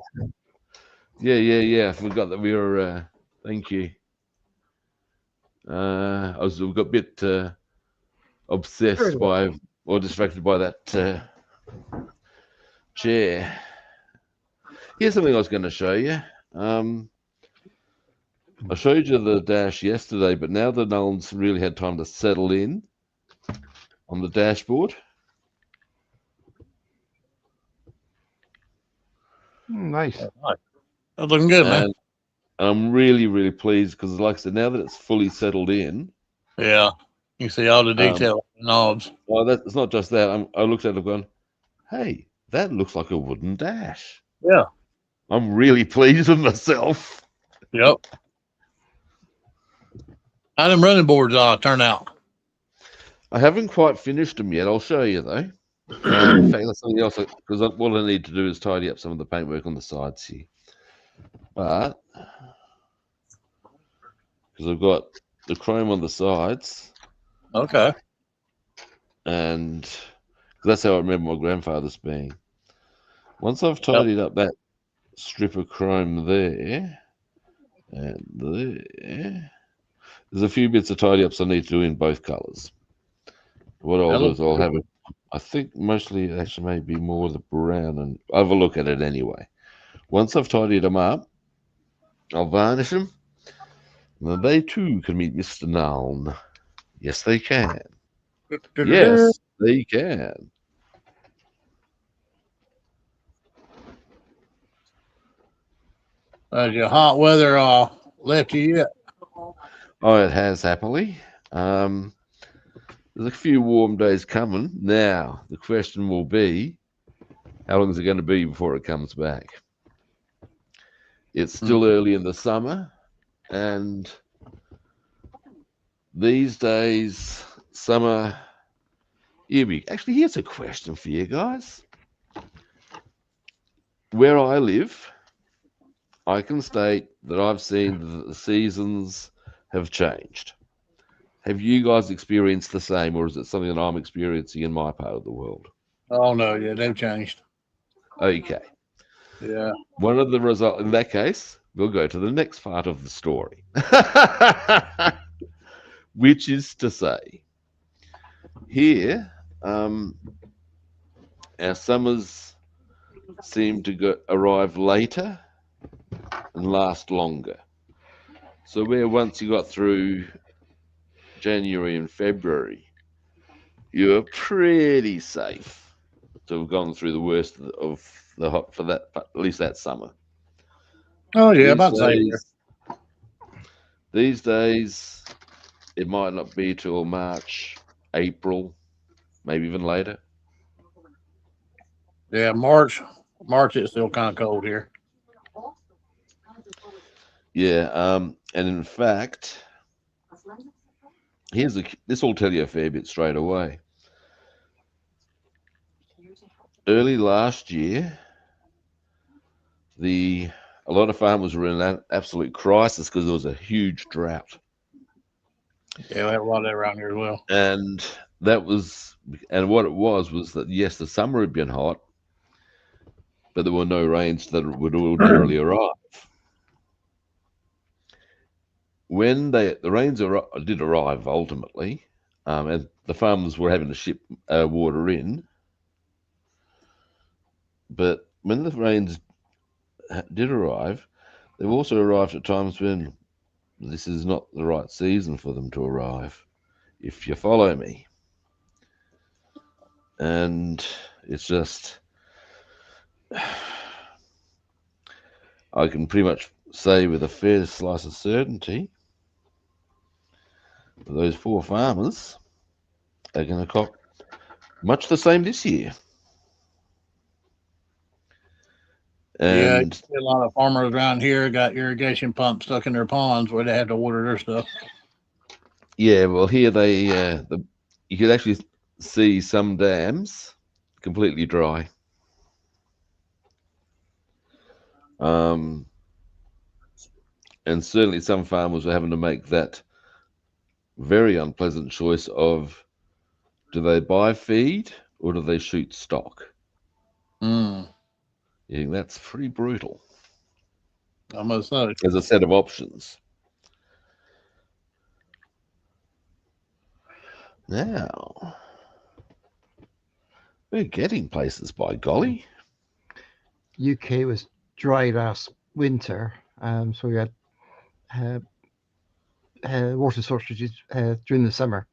Yeah. I forgot that we were. Thank you. We got a bit obsessed by or distracted by that chair. Here's something I was going to show you. I showed you the dash yesterday, but now that no one's really had time to settle in on the dashboard. Nice. That's looking good, man. And I'm really, really pleased because, like I said, now that it's fully settled in. Yeah. You see all the detail knobs. Well, it's not just that. I looked at it going, hey, that looks like a wooden dash. Yeah. I'm really pleased with myself. Yep. How them running boards turn out? I haven't quite finished them yet. I'll show you, though. In fact, that's something else, because what I need to do is tidy up some of the paintwork on the sides here. But, because I've got the chrome on the sides. Okay. And that's how I remember my grandfather's being. Once I've tidied up that strip of chrome there and there, there's a few bits of tidy ups I need to do in both colours. What I'll do is I'll have it, I think mostly actually maybe more the brown, and I'll have a look at it anyway. Once I've tidied them up, I'll varnish them, and then they too can meet Mr. Noun. Yes, they can. Yes, they can. Has your hot weather left you yet? Oh, it has, happily. There's a few warm days coming. Now, the question will be, how long is it going to be before it comes back? It's still early in the summer, and these days, summer... Actually, here's a question for you guys. Where I live, I can state that I've seen that the seasons have changed. Have you guys experienced the same, or is it something that I'm experiencing in my part of the world? Oh, no. Yeah, they've changed. Okay. Yeah. One of the results, in that case, we'll go to the next part of the story, which is to say, here, our summers seem to arrive later and last longer. So where once you got through January and February, you were pretty safe to have gone through the worst of the hot for that, at least that summer. Oh, yeah, about the same. These days, it might not be till March, April, maybe even later. Yeah, March it's still kind of cold here. Yeah, and in fact, this will tell you a fair bit straight away. Early last year, a lot of farmers were in an absolute crisis because there was a huge drought. Yeah, we have a lot of that around here as well. And what it was that yes, the summer had been hot, but there were no rains that would ordinarily arrive. When the rains did arrive ultimately, and the farmers were having to ship water in, but when the rains did arrive, they've also arrived at times when this is not the right season for them to arrive, if you follow me. And it's just, I can pretty much say with a fair slice of certainty that those poor farmers are going to cop much the same this year. And yeah, a lot of farmers around here got irrigation pumps stuck in their ponds where they had to water their stuff. Yeah, well, here you could actually see some dams completely dry. And certainly some farmers were having to make that very unpleasant choice of, do they buy feed or do they shoot stock? Yeah, that's pretty brutal. I must say. as a set of options. Now, we're getting places, by golly. UK was dry last winter, so we had water shortages during the summer.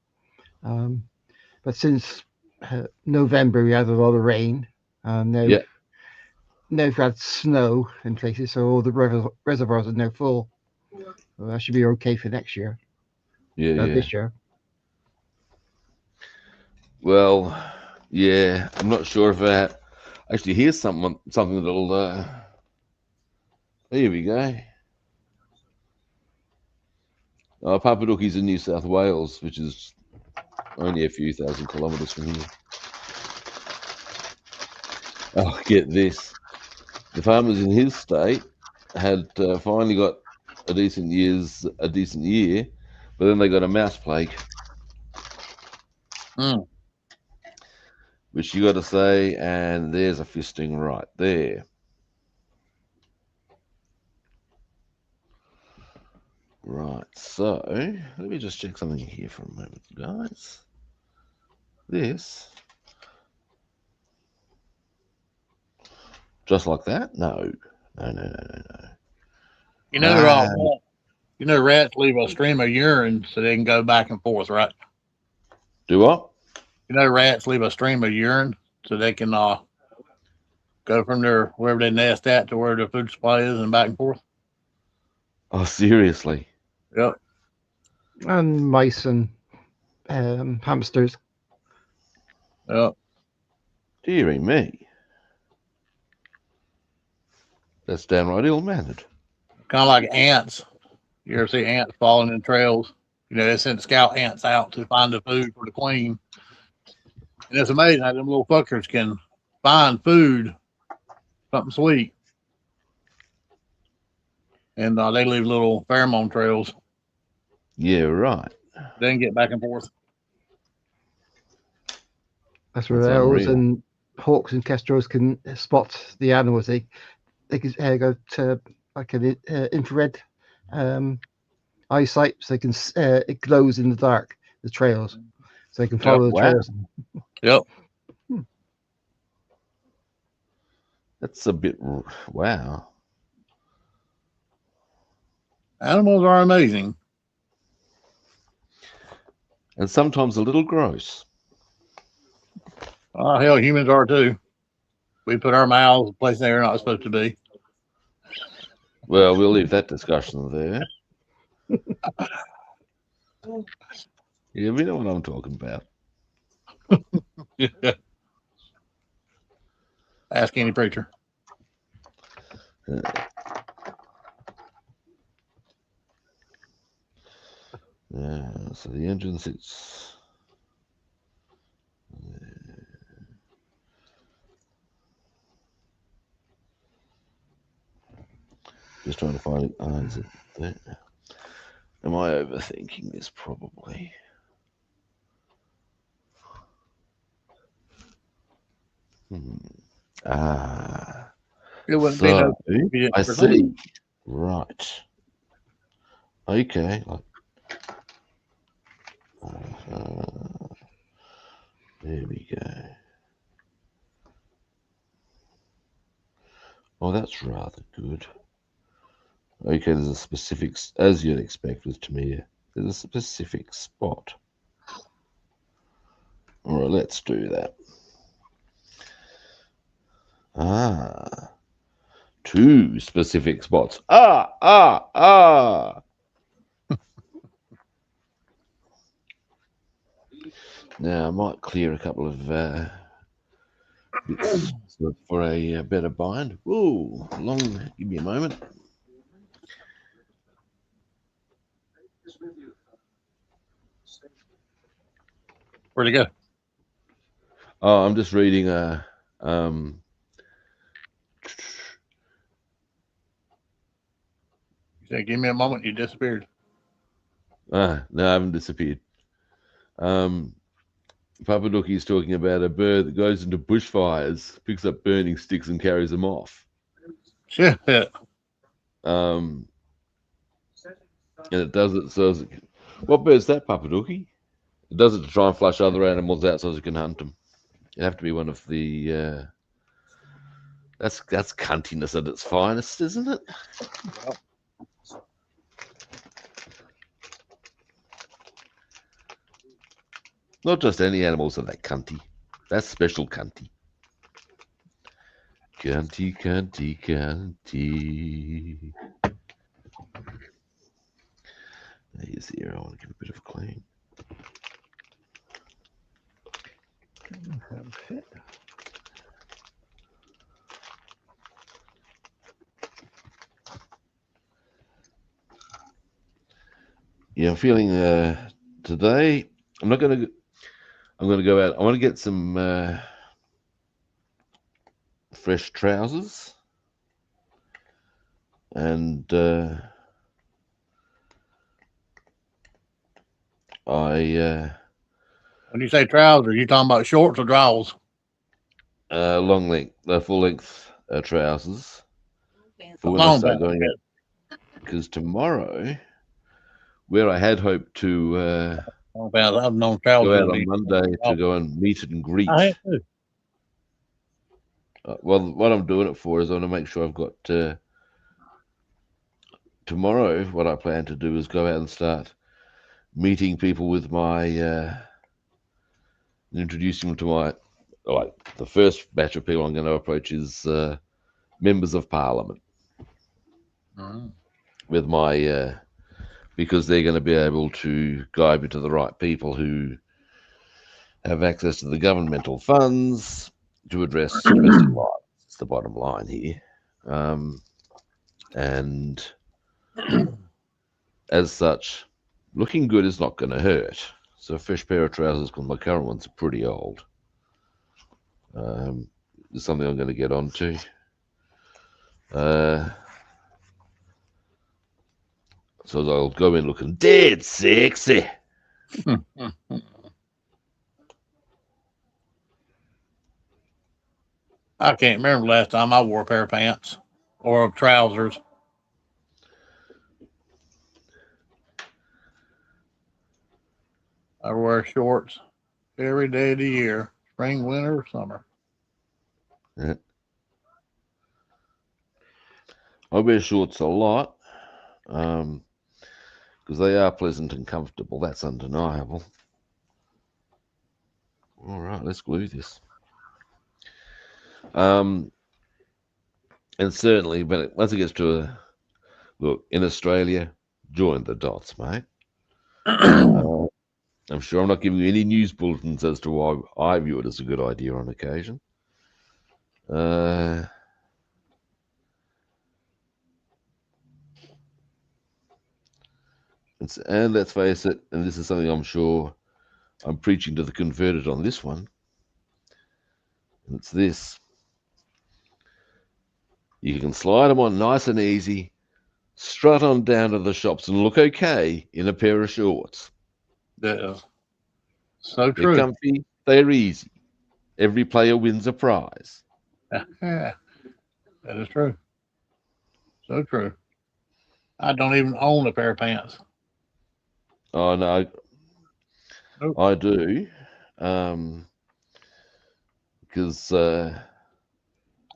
But since November, we had a lot of rain. Now we've had snow in places, so all the reservoirs are now full. So that should be okay for next year. This year. Well, yeah, I'm not sure if that. Actually, here's something that'll. Here we go. Papadukis in New South Wales, which is only a few thousand kilometres from here. Oh, get this. The farmers in his state had finally got a decent year, but then they got a mouse plague. Which you got to say, and there's a fisting right there. Right, so let me just check something here for a moment, guys. This, just like that? No. You know, rats leave a stream of urine so they can go back and forth, right? Do what? You know, rats leave a stream of urine so they can go from their wherever they nest at to where their food supply is and back and forth. Oh, seriously? Yep. And mice and hamsters. Yep. Dearie me. That's downright ill-mannered. Kind of like ants. You ever see ants falling in trails? You know, they send scout ants out to find the food for the queen. And it's amazing how them little fuckers can find food, something sweet. And they leave little pheromone trails. Yeah, right. Then get back and forth. That's where owls and hawks and kestrels can spot the animals. They can go to like an infrared eyesight, so they can it glows in the dark, the trails, so they can follow the trails. Yep. That's a bit wow. Animals are amazing. And sometimes a little gross. Oh, hell, humans are too. We put our mouths in places they're not supposed to be. Well, we'll leave that discussion there. Yeah, we know what I'm talking about. Yeah. Ask any preacher. Yeah, so the engine sits. Just trying to find it. Oh, is it there? Am I overthinking this? Probably. It wouldn't be no. I see. Right. Okay. There we go. Oh, that's rather good. Okay, there's a specific, as you'd expect with Tamiya, there's a specific spot. All right, let's do that. Two specific spots. Now, I might clear a couple of bits for a better bind. Whoa, give me a moment. Where'd it go? Oh, I'm just reading You said, give me a moment, you disappeared. No, I haven't disappeared. Papaduki's talking about a bird that goes into bushfires, picks up burning sticks and carries them off. Shit. And it does it so as it can, what bird's that, Papadookie? It does it to try and flush other animals out so as it can hunt them. You have to be one of the. That's cuntiness at its finest, isn't it? Well, Not just any animals are that cunty. That's special cunty. Cunty, cunty, cunty. Here's here. I want to give a bit of a clean. Yeah, I'm feeling today. I'm not going to. I'm going to go out. I want to get some fresh trousers, and I when you say trousers, you talking about shorts or drawers? long length, full length trousers for when I Long start pants. going out. Because tomorrow, where I had hoped to Long pants. I've known go trousers. out on Monday to go and meet and greet. I have too. Well, what I'm doing it for is I want to make sure I've got tomorrow. What I plan to do is go out and start meeting people with my introducing them to my the first batch of people I'm going to approach is members of Parliament with my because they're going to be able to guide me to the right people who have access to the governmental funds to address domestic violence. It's the bottom line here. And as such, looking good is not going to hurt. So a fresh pair of trousers, because my current ones are pretty old. Is something I'm going to get onto. So I'll go in looking dead sexy. I can't remember the last time I wore a pair of pants or trousers. I wear shorts every day of the year, spring, winter, summer. Yeah. I wear shorts a lot because they are pleasant and comfortable. That's undeniable. All right, let's glue this. And certainly, but once it gets to a look in Australia, join the dots, mate. I'm sure I'm not giving you any news bulletins as to why I view it as a good idea on occasion. And let's face it, and this is something I'm sure I'm preaching to the converted on this one. And it's this. You can slide them on nice and easy, strut on down to the shops and look okay in a pair of shorts. Yeah. So They're true. comfy, they're easy. Every player wins a prize. Yeah, that is true. So true. I don't even own a pair of pants. Oh, no, Nope. I do. Because You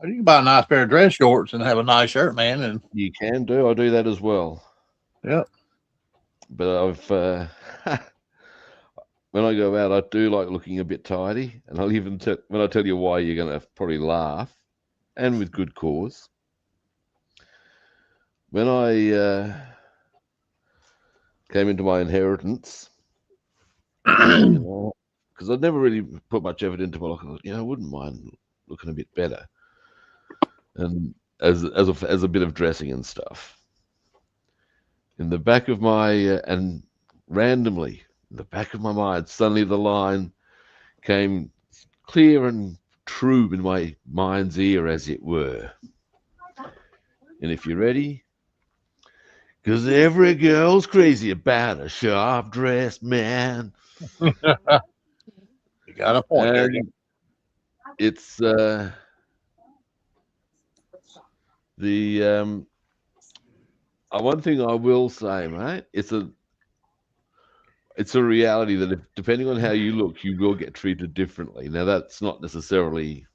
can buy a nice pair of dress shorts and have a nice shirt, man. And you can do. I do that as well. yep. But I've when I go out, I do like looking a bit tidy, and I'll even when I tell you why, you're going to probably laugh, and with good cause. When I came into my inheritance, because I'd never really put much effort into my look, I wouldn't mind looking a bit better, and as a bit of dressing and stuff. In the back of my and randomly in the back of my mind, suddenly the line came clear and true in my mind's ear, as it were. And if you're ready, because every girl's crazy about a sharp-dressed man. You got a point there. And it's the one thing I will say, mate, it's a reality that depending on how you look, you will get treated differently. Now, that's not necessarily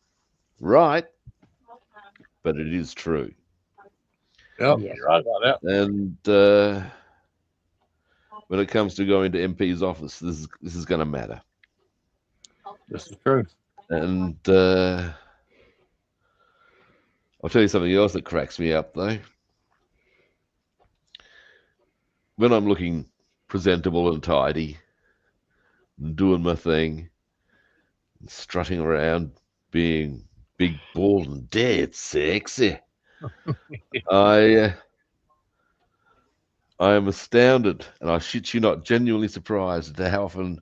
right, but it is true. Yep, Yes. you're right about that. And when it comes to going to MP's office, this is going to matter. This is true. And I'll tell you something else that cracks me up, though. When I'm looking presentable and tidy and doing my thing, and strutting around, being big, bald, and dead sexy, I am astounded, and I shit you not, genuinely surprised at how often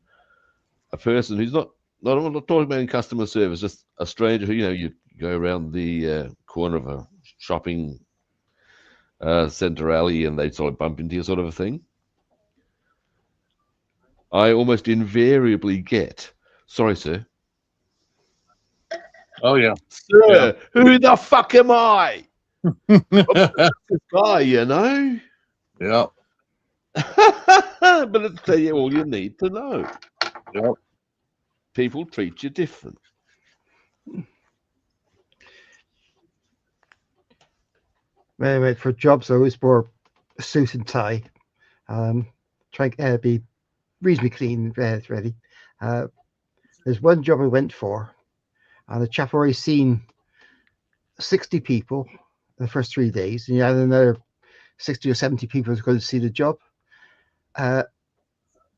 a person who's I'm not talking about in customer service, just a stranger who, you go around the corner of a shopping center alley and they sort of bump into you, sort of a thing. I almost invariably get, "Sorry, sir." Oh yeah. Sir, Yeah. who the fuck am I? This guy, Yeah. But it's tell you all you need to know. Yep. People treat you different. Anyway, for jobs, I always wore a suit and tie. Try to be reasonably clean, ready. There's one job I went for, and the chap already seen 60 people the first 3 days, and you had another 60 or 70 people who was going to see the job. And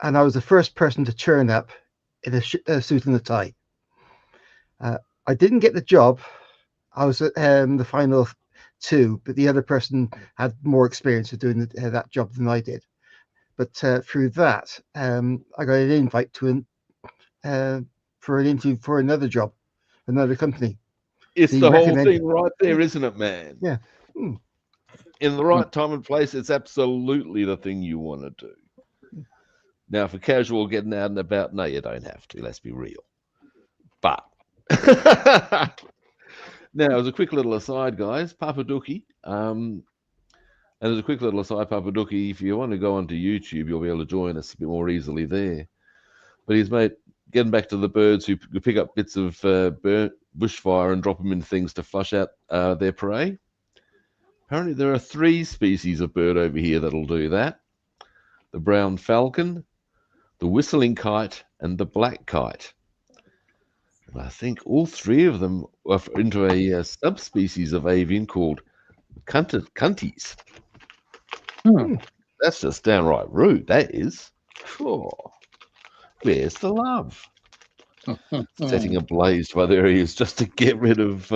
I was the first person to turn up in a suit and a tie. I didn't get the job. I was the final 2, but the other person had more experience of doing that job than I did. But through that, I got an invite to for an interview for another job, another company. It's So the whole thing right there, isn't it, man? Yeah. In the right time and place, it's absolutely the thing you want to do. Now, for casual getting out and about, no, you don't have to. Let's be real. But now, as a quick little aside, guys, Papaduki. And as a quick little aside, Papaduki, if you want to go onto YouTube, you'll be able to join us a bit more easily there. But he's made, getting back to the birds who pick up bits of bushfire and drop them in things to flush out their prey. Apparently, there are 3 species of bird over here that'll do that: the brown falcon, the whistling kite, and the black kite. And I think all 3 of them are into a subspecies of avian called cunties. That's just downright rude, that is. Oh, where's the love? Setting ablaze to other areas just to get rid of,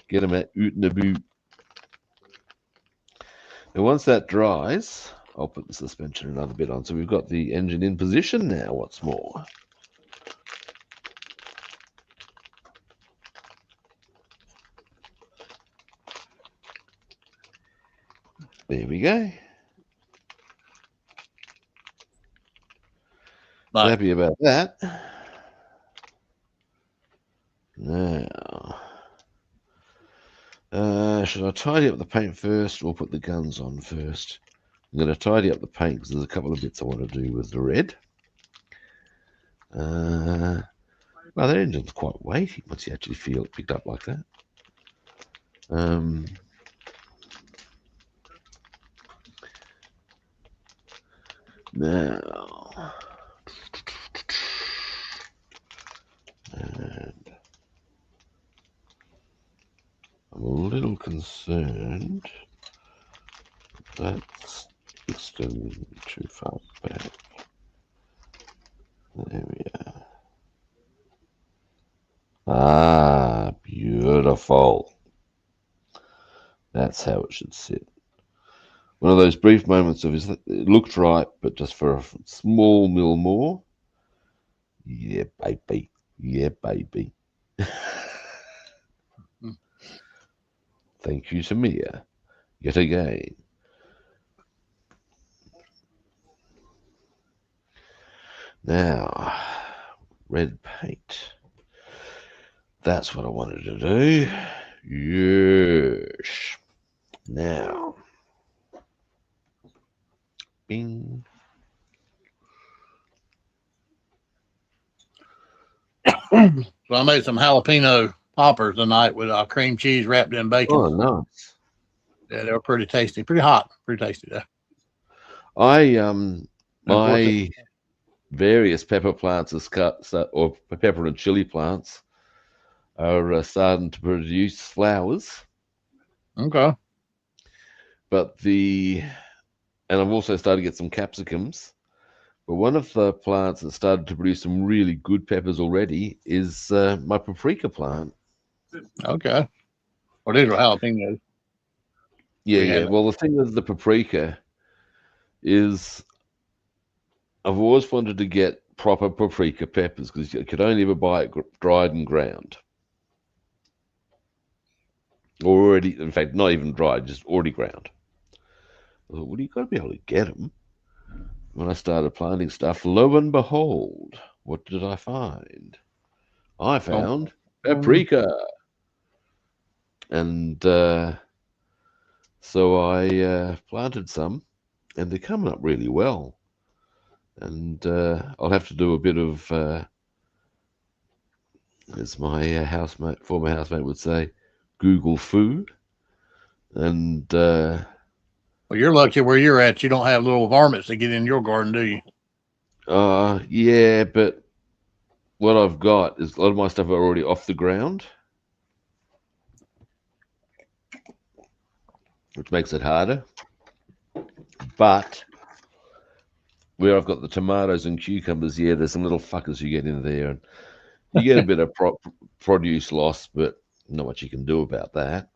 get them out and about. Now, once that dries, I'll put the suspension another bit on. So we've got the engine in position now. What's more? There we go. Nice. Happy about that. Now, should I tidy up the paint first or put the guns on first? I'm going to tidy up the paint because there's a couple of bits I want to do with the red. Well, that engine's quite weighty once you actually feel it picked up like that. Now, and I'm a little concerned that's extending too far back. There we are. Ah, beautiful. That's how it should sit. One of those brief moments of it looked right, but just for a small mil more. Yeah, baby. Yeah, baby. Thank you, Tamiya, yet again. Now, red paint. That's what I wanted to do. Yes. Now, Bing. So I made some jalapeno poppers tonight with cream cheese wrapped in bacon. Oh, nice. Yeah, they were pretty tasty, pretty hot, pretty tasty. Though. My various pepper plants or pepper and chili plants are starting to produce flowers. Okay. But and I've also started to get some capsicums. But one of the plants that started to produce some really good peppers already is my paprika plant. Okay. Well, these are jalapenos. Yeah. Well, the thing with the paprika is I've always wanted to get proper paprika peppers because you could only ever buy it dried and ground. Already, in fact, not even dried, just already ground. I thought, well, you've got to be able to get them. When I started planting stuff, lo and behold, what did I find? I found paprika. And so I planted some, and they're coming up really well. And I'll have to do a bit of, as my former housemate would say, Google food. And well, you're lucky where you're at. You don't have little varmints that get in your garden, do you? Yeah, but what I've got is a lot of my stuff are already off the ground, which makes it harder. But where I've got the tomatoes and cucumbers, yeah, there's some little fuckers you get in there, and you get a bit of produce loss, but not much you can do about that.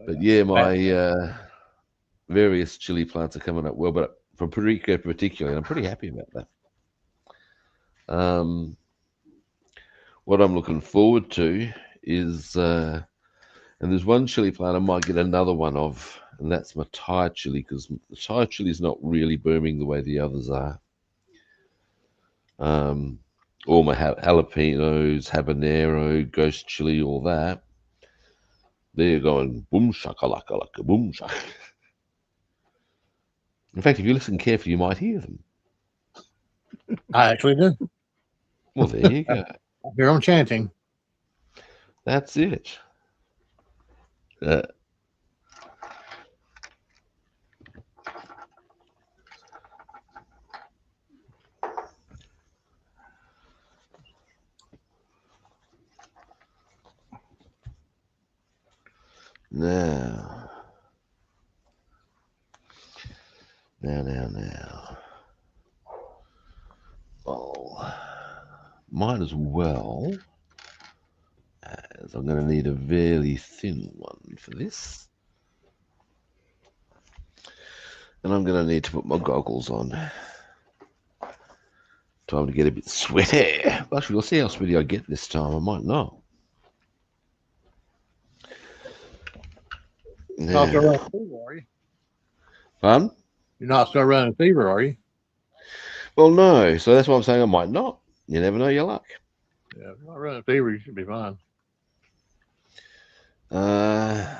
But yeah, my various chili plants are coming up well, but for paprika particularly, I'm pretty happy about that. What I'm looking forward to is, and there's one chili plant I might get another one of, and that's my Thai chili, because the Thai chili is not really booming the way the others are. All my jalapenos, habanero, ghost chili, all that, they're going boom shakalaka laka boom shaka. In fact, if you listen carefully, you might hear them. I actually do. Well, there you go. I hear them chanting. That's it. Now. Well, might as well, as I'm going to need a very thin one for this. And I'm going to need to put my goggles on. Time to get a bit sweaty. Actually, we'll see how sweaty I get this time. I might not. Not still running fever, are you? Pardon? You're not still running fever, are you? Well, no. So that's why I'm saying I might not. You never know your luck. Yeah, if you're not running fever, you should be fine. Now.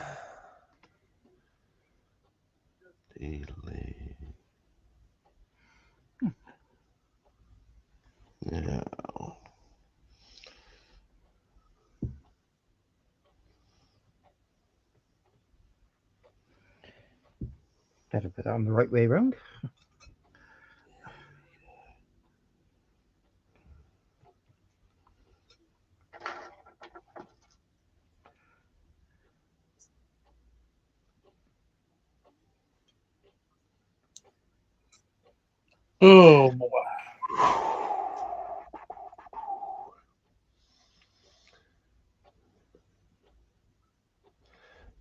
Better put that on the right way around. Oh boy.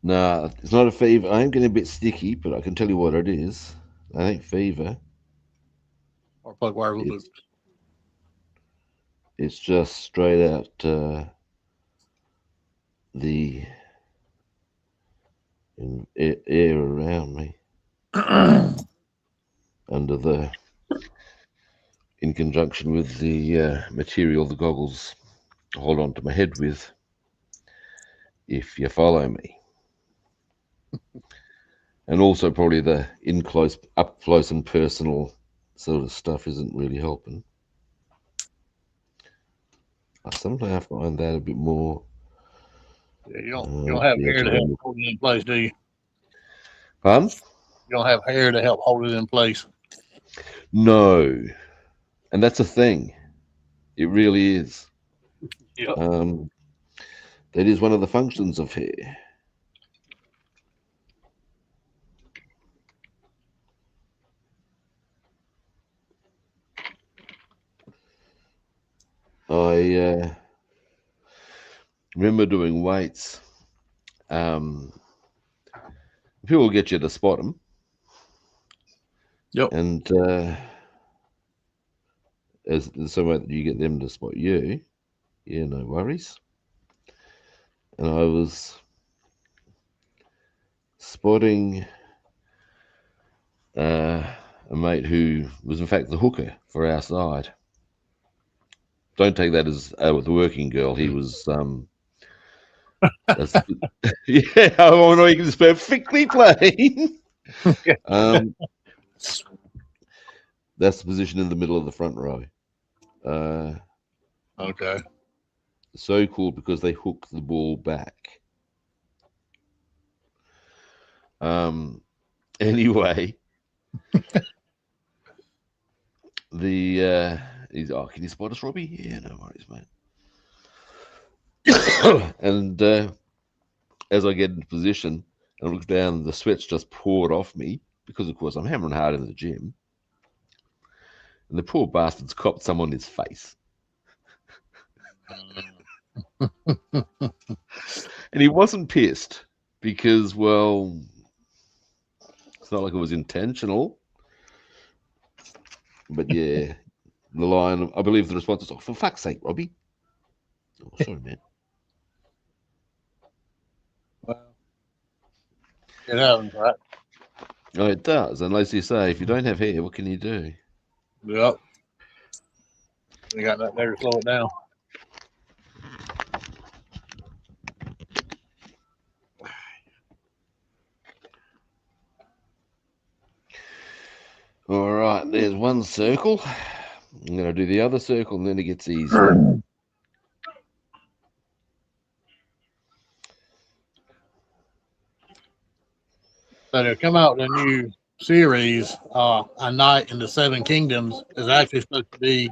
Nah, it's not a fever. I am getting a bit sticky, but I can tell you what it is. I ain't fever. Or plug wire with loops. It's just straight out the air around me. In conjunction with the material the goggles hold on to my head with, if you follow me. And also probably the up close and personal sort of stuff isn't really helping. I sometimes find that a bit more. Yeah, you don't have hair to help hold it in place, do you? Pardon? You don't have hair to help hold it in place. No, and that's a thing. It really is. Yeah. That is one of the functions of hair. I remember doing weights. People get you to spot them. Yep. And as some way that you get them to spot you, yeah, no worries. And I was spotting a mate who was in fact the hooker for our side. Don't take that as with the working girl. He was that's, yeah, I know it's perfectly plain. That's the position in the middle of the front row. Okay. So cool because they hook the ball back. Anyway, he's can you spot us, Robbie? Yeah, no worries, mate. And as I get into position and I look down, the sweat's just poured off me because, of course, I'm hammering hard in the gym. And the poor bastard's copped some on his face. And he wasn't pissed because, well, it's not like it was intentional. But yeah, the line, I believe the response was, oh, for fuck's sake, Robbie. Oh, sorry, man. Well, it happens, right? Oh, it does. Unless you say, if you don't have hair, what can you do? Yep. You got that there to slow it down. All right, there's one circle. I'm going to do the other circle, and then it gets easier. So to come out with a new series, A Night in the Seven Kingdoms, is actually supposed to be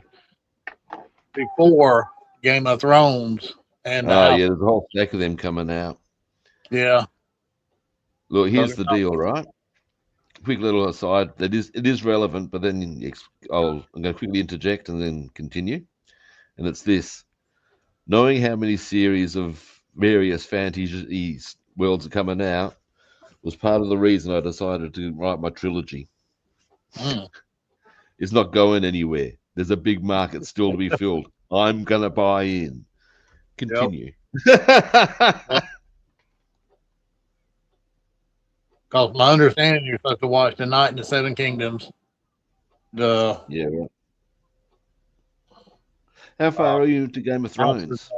before Game of Thrones and Yeah, there's a whole stack of them coming out. Yeah. Look, here's the deal, right? Quick little aside. It is relevant, but then I'm going to quickly interject and then continue. And it's this: knowing how many series of various fantasy worlds are coming out was part of the reason I decided to write my trilogy. It's not going anywhere. There's a big market still to be filled. I'm going to buy in. Continue. Yep. Because my understanding, you're supposed to watch The Night in the Seven Kingdoms. Yeah, right. How far are you to Game of Thrones?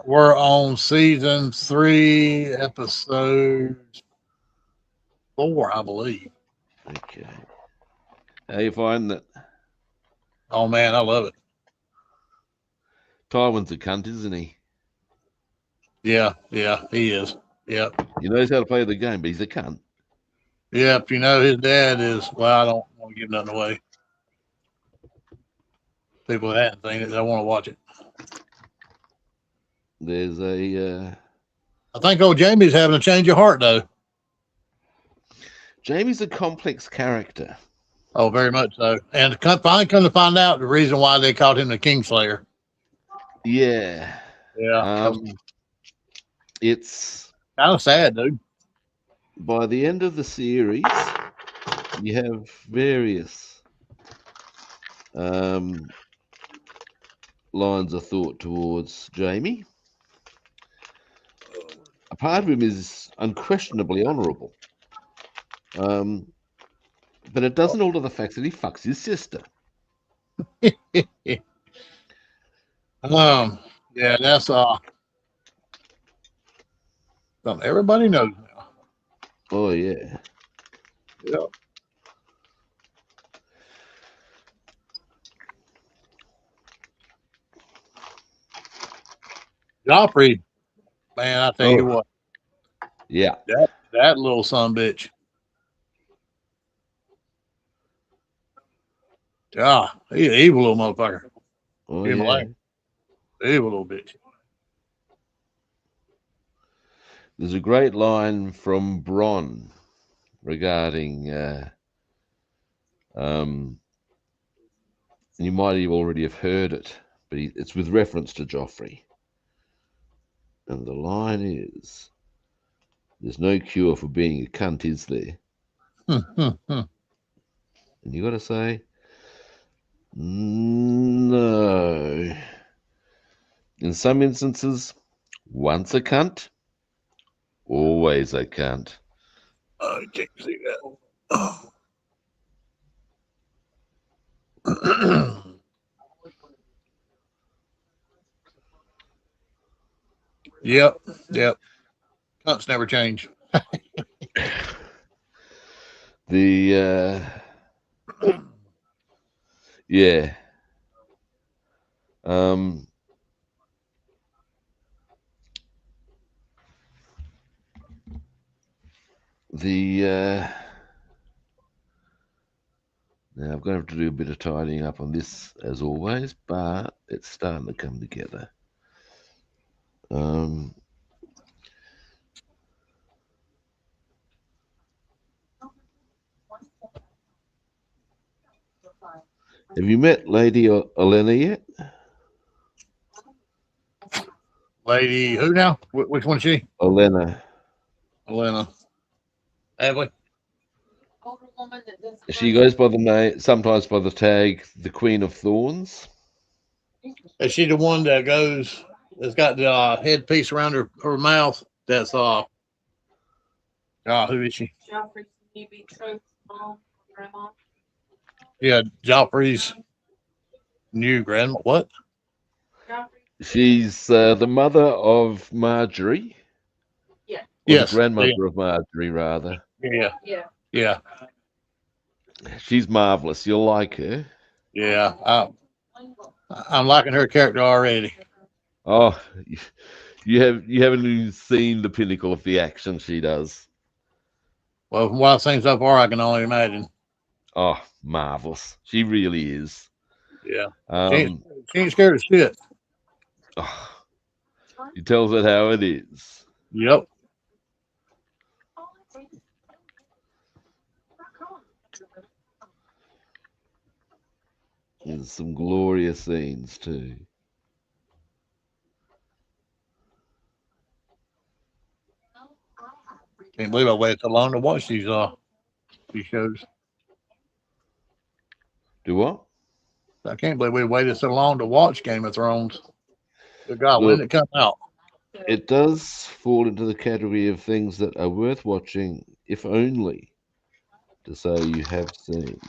We're on season 3, episode 4, I believe. Okay. How you find that? Oh man, I love it. Tywin's a cunt, isn't he? Yeah, he is. Yep. He knows how to play the game, but he's a cunt. Yep, you know his dad is. Well, I don't want to give nothing away. People that hadn't seen it, they want to watch it. There's a. I think old Jamie's having a change of heart, though. Jamie's a complex character. Oh, very much so. And come to find out the reason why they called him the Kingslayer. Yeah. Yeah. It's kind of sad, dude. By the end of the series, you have various lines of thought towards Jamie. A part of him is unquestionably honourable. But it doesn't alter the fact that he fucks his sister. Yeah, that's something everybody knows now. Oh yeah. Yeah. Joffrey, man, I tell you what, Yeah. that little son bitch. Yeah, he's an evil little motherfucker. Oh Give him a yeah. leg. Evil little bitch. There's a great line from Bron regarding you might already have heard it, but it's with reference to Joffrey. And the line is, "There's no cure for being a cunt, is there?" And you got to say, no. In some instances, once a cunt, always a cunt. I can't see that. Yep. Cunts never change. The yeah. The now I'm going to have to do a bit of tidying up on this as always, but it's starting to come together. Have you met Lady Elena yet? Lady, who now? Which one's she? Elena. Elena. Have we? She goes by the name, sometimes by the tag, the Queen of Thorns. Is she the one that goes? That's got the headpiece around her mouth. That's who is she? Yeah, Joffrey's new grandma. What? She's the mother of Marjorie. Yeah. Or Yes. the grandmother of Marjorie, rather. Yeah. She's marvelous. You'll like her. Yeah. I'm liking her character already. Oh, you haven't even seen the pinnacle of the action she does. Well, from what I've seen so far, I can only imagine. Oh, marvelous. She really is. Yeah. She ain't scared of shit. Oh, he tells it how it is. Yep. There's some glorious scenes too. Can't believe I waited so long to watch these shows. Do what? I can't believe we waited so long to watch Game of Thrones. Good God, when Look, did it come out? it does fall into the category of things that are worth watching, if only to say you have seen,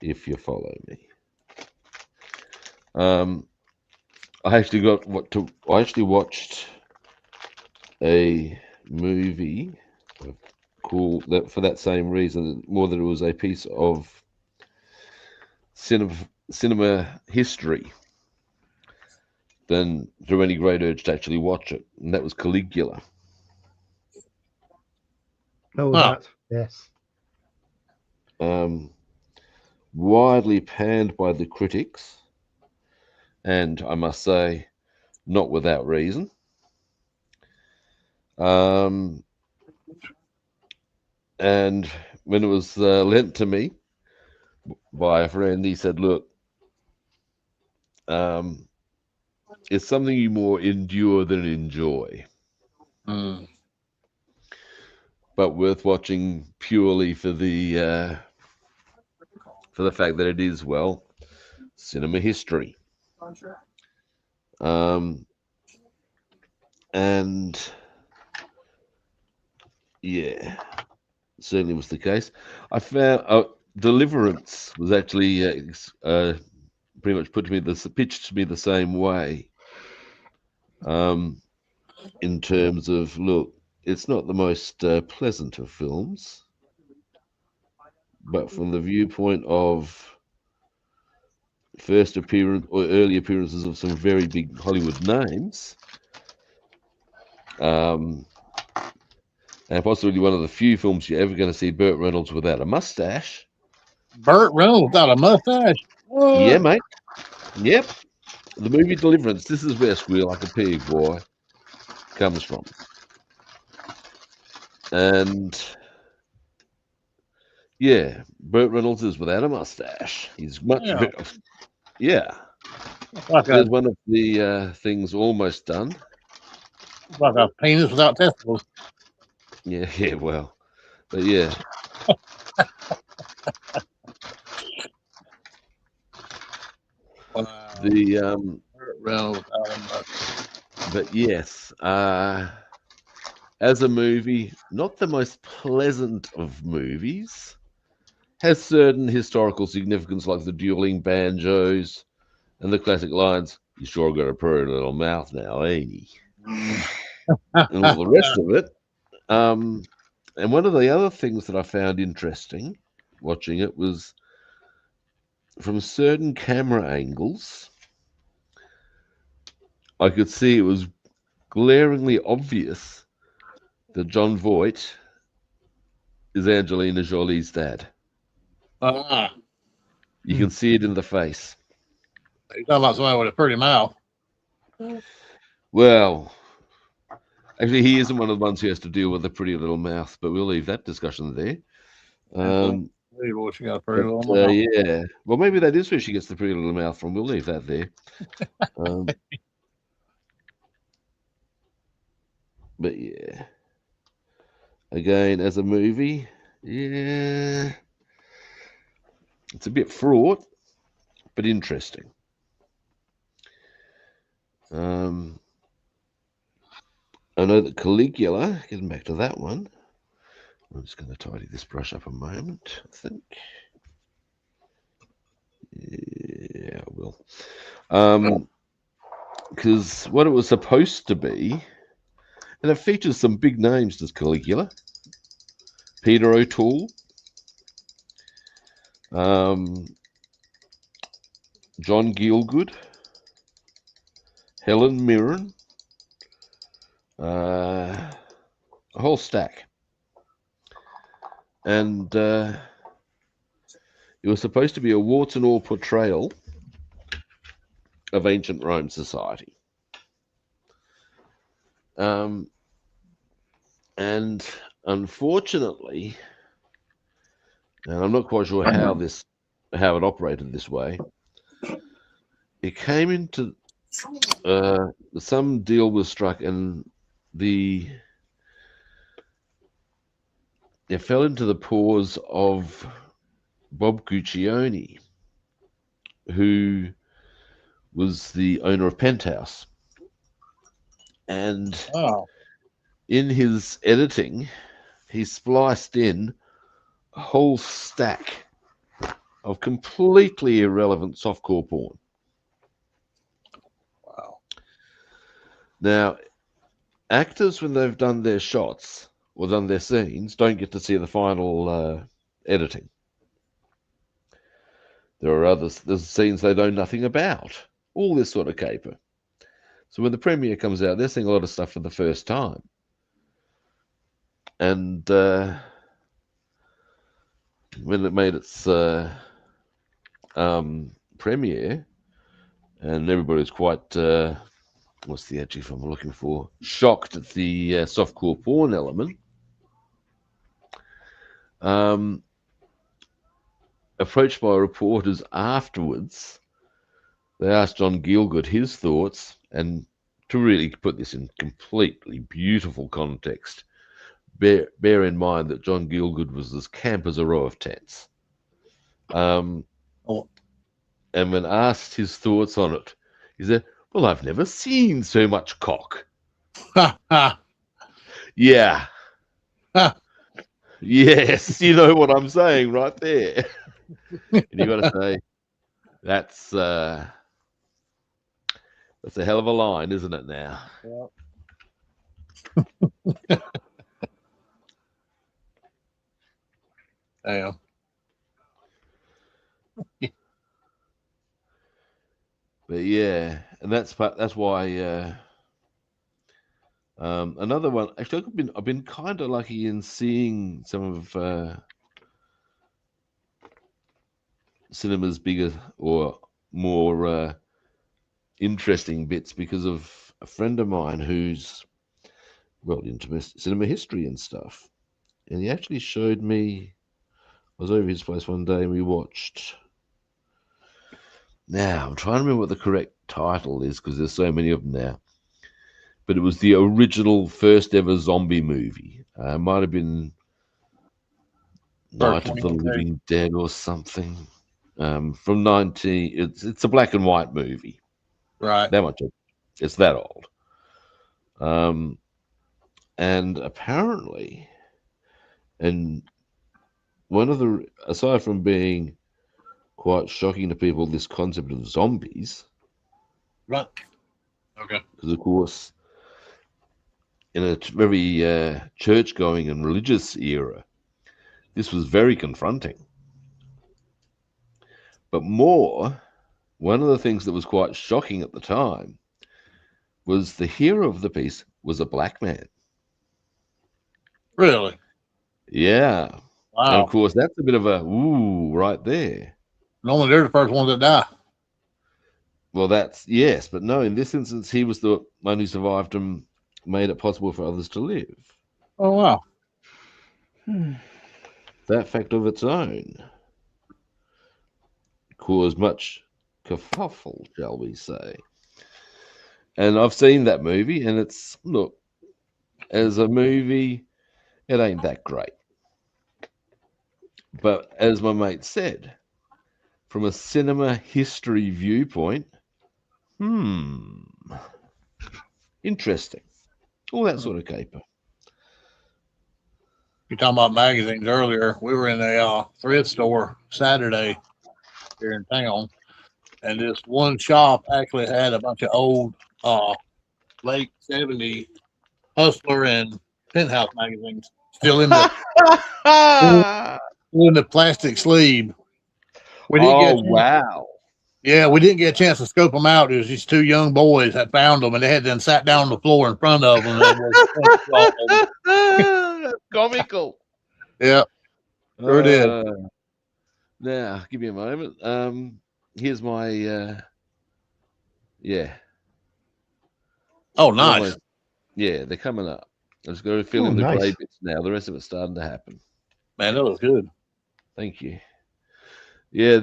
if you follow me. I actually watched a movie called that for that same reason, more that it was a piece of cinema history than through any great urge to actually watch it, and that was Caligula. Oh, that, yes. Widely panned by the critics, and I must say, not without reason. And when it was lent to me by a friend, he said, "Look, it's something you more endure than enjoy, but worth watching purely for the fact that it is, well, cinema history." And yeah, certainly was the case. I found Deliverance was actually pretty much pitched to me the same way. In terms of, look, it's not the most pleasant of films, but from the viewpoint of first appearance or early appearances of some very big Hollywood names, and possibly one of the few films you're ever going to see Burt Reynolds without a mustache. Burt Reynolds without a mustache? What? Yeah, mate. Yep. The movie Deliverance. This is where Squeal Like a Pig, boy, comes from. And yeah, Burt Reynolds is without a mustache. He's much yeah. Like There's one of the things almost done. Like a penis without testicles. Yeah, well, but yeah. Wow. The Burt Reynolds without a mustache. but yes, as a movie, not the most pleasant of movies. Has certain historical significance, like the dueling banjos and the classic lines, "You sure got a pretty little mouth now, ain't he?" And all the rest of it. And one of the other things that I found interesting watching it was from certain camera angles, I could see it was glaringly obvious that John Voight is Angelina Jolie's dad. You can see it in the face. You're talking about somebody with a pretty mouth. Well, actually, he isn't one of the ones who has to deal with a pretty little mouth, but we'll leave that discussion there. She got a pretty little mouth. Yeah. Well, maybe that is where she gets the pretty little mouth from. We'll leave that there. But yeah. Again, as a movie, yeah. It's a bit fraught, but interesting. I know that Caligula, getting back to that one, I'm just going to tidy this brush up a moment, I think. Yeah, I will. Because what it was supposed to be, and it features some big names, does Caligula. Peter O'Toole, John Gielgud, Helen Mirren, a whole stack. And it was supposed to be a warts and all portrayal of ancient Rome society. And unfortunately, and I'm not quite sure how it operated this way, it came into some deal was struck, and it fell into the paws of Bob Guccione, who was the owner of Penthouse. And in his editing, he spliced in a whole stack of completely irrelevant softcore porn. Wow. Now, actors, when they've done their shots or done their scenes, don't get to see the final editing. There's scenes they know nothing about. All this sort of caper. So when the premiere comes out, they're seeing a lot of stuff for the first time. And when it made its premiere, and everybody's quite, what's the adjective I'm looking for? Shocked at the softcore porn element. Approached by reporters afterwards, they asked John Gielgud his thoughts, and to really put this in completely beautiful context, bear in mind that John Gielgud was as camp as a row of tents. And when asked his thoughts on it, he said, "Well, I've never seen so much cock." Yeah. Yes, you know what I'm saying right there. And you got to say, that's a hell of a line, isn't it now? Yeah. that's why. Another one. Actually, I've been kind of lucky in seeing some of cinema's bigger or more interesting bits because of a friend of mine who's into cinema history and stuff. And he actually showed me. I was over his place one day and we watched. Now I'm trying to remember what the correct title is because there's so many of them now. But it was the original first ever zombie movie. Might have been Night of the Living Dead or something. From 19. It's a black and white movie. Right. That much. It's that old. And apparently, and one of the, aside from being quite shocking to people, this concept of zombies. Right. Okay. Because, of course, in a very church-going and religious era, this was very confronting. But one of the things that was quite shocking at the time was the hero of the piece was a black man. Really? Yeah. Wow. And of course, that's a bit of a ooh right there. Normally, they're the first ones that die. Well, yes, but no, in this instance, he was the one who survived and made it possible for others to live. Oh, wow. That fact of its own caused much kerfuffle, shall we say. And I've seen that movie, and look, as a movie, it ain't that great. But as my mate said, from a cinema history viewpoint, interesting. All that sort of caper. You're talking about magazines earlier. We were in a thrift store Saturday here in town, and this one shop actually had a bunch of old late 70s Hustler and Penthouse magazines still in the plastic sleeve. Wow. Yeah, we didn't get a chance to scope them out. It was these two young boys that found them, and they had then sat down on the floor in front of them. That's comical. Yeah, sure did. Now, give me a moment. Here's my yeah. Oh, nice. Yeah, they're coming up. I'm just going to fill in the grey bits now. The rest of it's starting to happen. Man, that was good. Thank you. Yeah,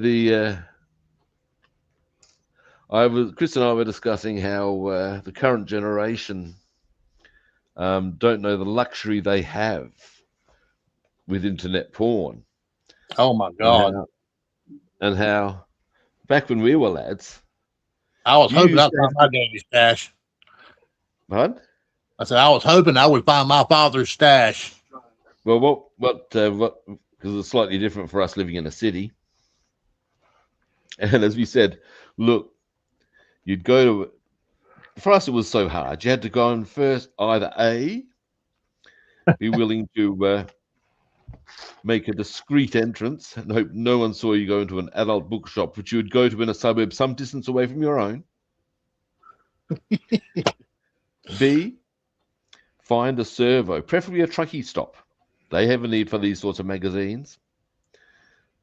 Chris and I were discussing how the current generation don't know the luxury they have with internet porn. Oh my God! And how back when we were lads, I was hoping I'd find my daddy's stash. What? I said I was hoping I would find my father's stash. Well, what? Because it's slightly different for us living in a city. And as we said, look, you'd go to. For us, it was so hard. You had to go and first either be willing to make a discreet entrance and hope no one saw you go into an adult bookshop, which you would go to in a suburb some distance away from your own. B, find a servo, preferably a truckie stop. They have a need for these sorts of magazines.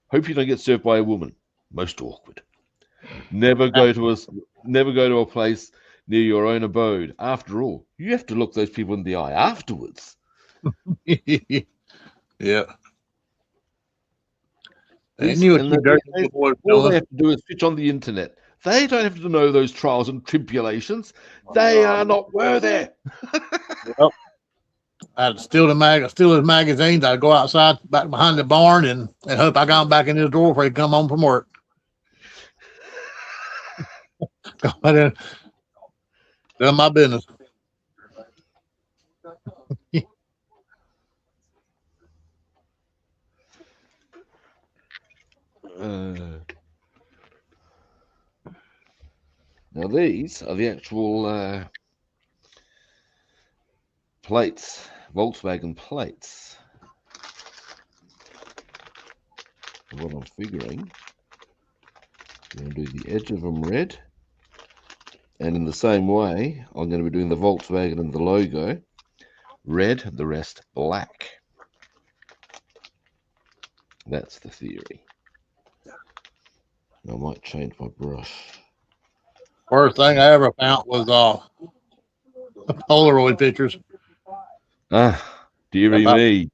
Hope you don't get served by a woman. Most awkward. Never go to a place near your own abode. After all, you have to look those people in the eye afterwards. Yeah. All they have to do is switch on the internet. They don't have to know those trials and tribulations. They are not worthy. Yep. I'd steal his magazines. I'd go outside back behind the barn and hope I got him back in his door before he'd come home from work. Done my business. Now these are the actual plates, Volkswagen plates. What I'm figuring, I'm going to do the edge of them red And in the same way, I'm going to be doing the Volkswagen and the logo red, the rest black. That's the theory. I might change my brush. First thing I ever found was Polaroid pictures. Ah, dearie me.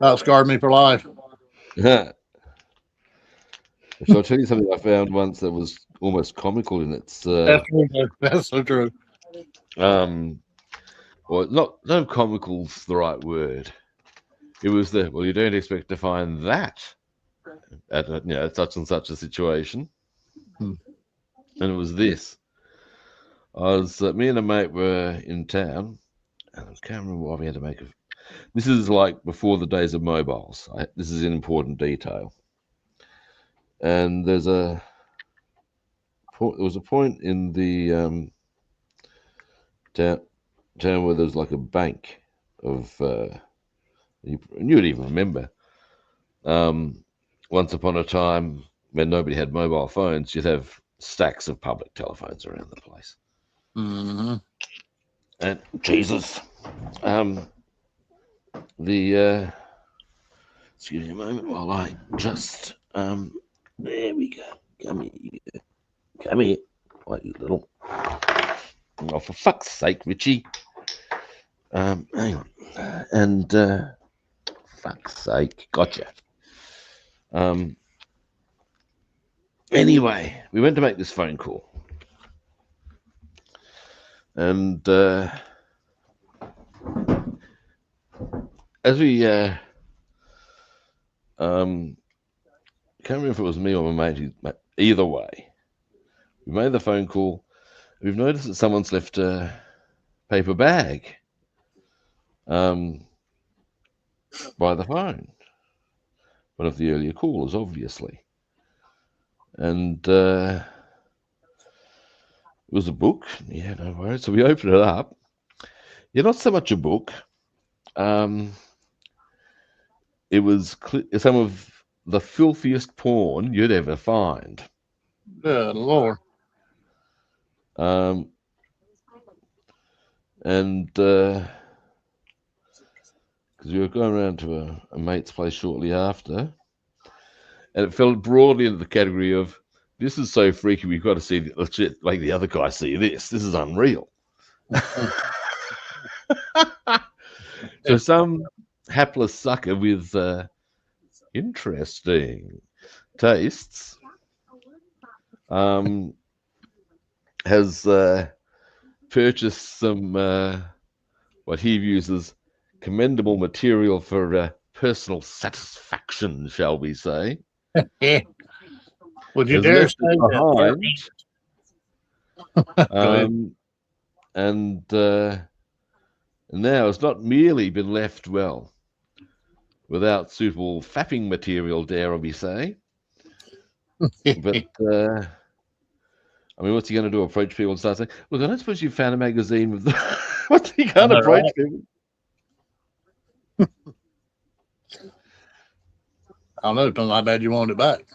That scarred me for life. Shall I tell you something I found once that was almost comical in its That's true. That's so true. well, no comical's the right word. It was you don't expect to find that at such and such a situation. And it was this. Me and a mate were in town, and I can't remember why we had to make it. This is like before the days of mobiles. This is an important detail. And there was a point in the town where there's like a bank of you would even remember. Once upon a time, when nobody had mobile phones, you'd have stacks of public telephones around the place. Mm-hmm. And Jesus, excuse me a moment while I just there we go. Come here, what you little. Oh, for fuck's sake, Richie. Hang on. And fuck's sake, gotcha. Anyway, we went to make this phone call. And as we can't remember if it was me or my mate. Either way, we made the phone call. We've noticed that someone's left a paper bag by the phone. One of the earlier callers, obviously. And it was a book. Yeah, no worries. So we opened it up. Yeah, not so much a book. It was some of the filthiest porn you'd ever find. Good Lord. And because we were going around to a mate's place shortly after, and it fell broadly into the category of, this is so freaky, we've got to see legit, make the other guy see this. This is unreal. So some hapless sucker with interesting tastes has purchased some what he views as commendable material for personal satisfaction, shall we say. Would you dare say behind, that? And now it's not merely been left, well, without suitable fapping material, dare we say. But, I mean, what's he going to do? Approach people and start saying, look, I don't suppose you found a magazine with what's he going to approach people? I don't know. Depends on how bad you want it back.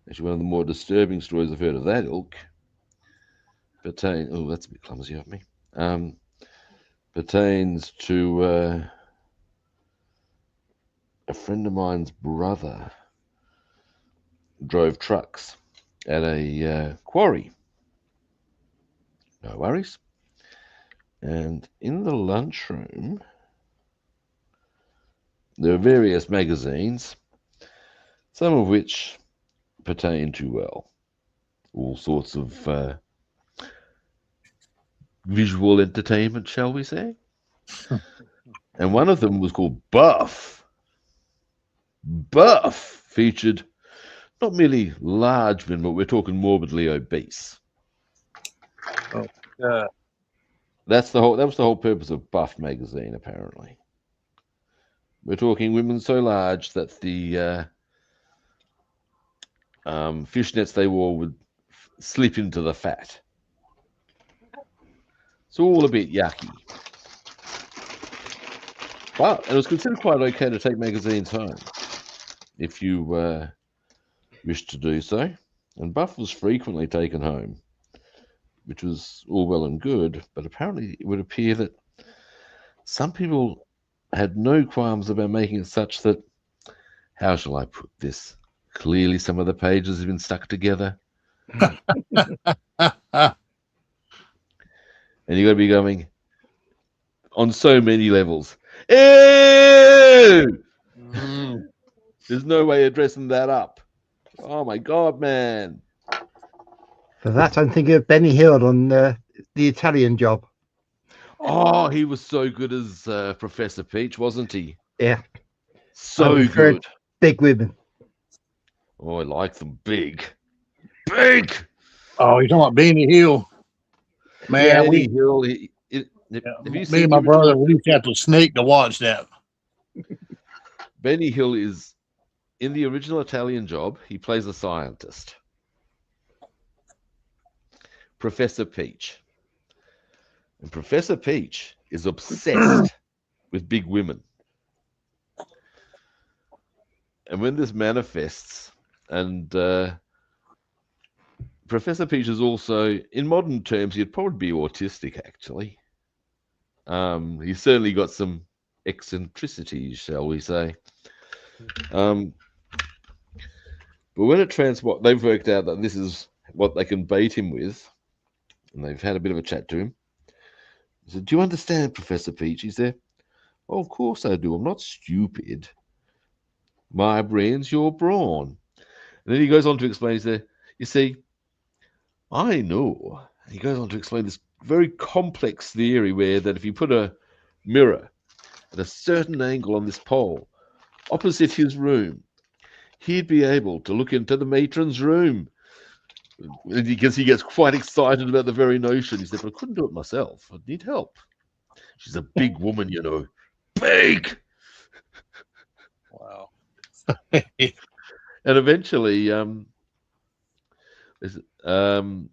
Actually, one of the more disturbing stories I've heard of that ilk oh, that's a bit clumsy of me. Pertains to a friend of mine's brother drove trucks at a quarry. No worries. And in the lunchroom, there are various magazines, some of which pertain to, well, all sorts of visual entertainment, shall we say. And one of them was called Buff. Buff featured not merely large men, but we're talking morbidly obese. Oh, yeah. That was the whole purpose of Buff magazine, apparently. We're talking women so large that the fishnets they wore would slip into the fat. It's all a bit yucky. But it was considered quite okay to take magazines home if you wish to do so. and Buff was frequently taken home, which was all well and good, but apparently it would appear that some people had no qualms about making it such that, how shall I put this? Clearly some of the pages have been stuck together. And you got to be going on so many levels. Ew! There's no way of dressing that up. Oh my God, man. For that, I'm thinking of Benny Hill on the Italian Job. Oh, he was so good as Professor Peach, wasn't he? Yeah. So good. Big women. Oh, I like them big. Big! Oh, you're talking about Beanie Hill. Man, Yeah, we, Hill. me and my brother, we used to have to sneak to watch that. Benny Hill is, in the original Italian Job, he plays a scientist. Professor Peach. And Professor Peach is obsessed with big women. And when this manifests, and Professor Peach is also, in modern terms, he'd probably be autistic, actually. He's certainly got some eccentricities, shall we say. But when it they've worked out that this is what they can bait him with, and they've had a bit of a chat to him. He said, "Do you understand, Professor Peach?" He said, "Oh, of course I do. I'm not stupid. My brain's your brawn." And then he goes on to explain, he said, "You see, I know." He goes on to explain this very complex theory where that if you put a mirror at a certain angle on this pole opposite his room, he'd be able to look into the matron's room. Because he gets quite excited about the very notion. He said, "But I couldn't do it myself. I'd need help. She's a big woman, you know. Big!" Wow. And eventually, he said, "Well,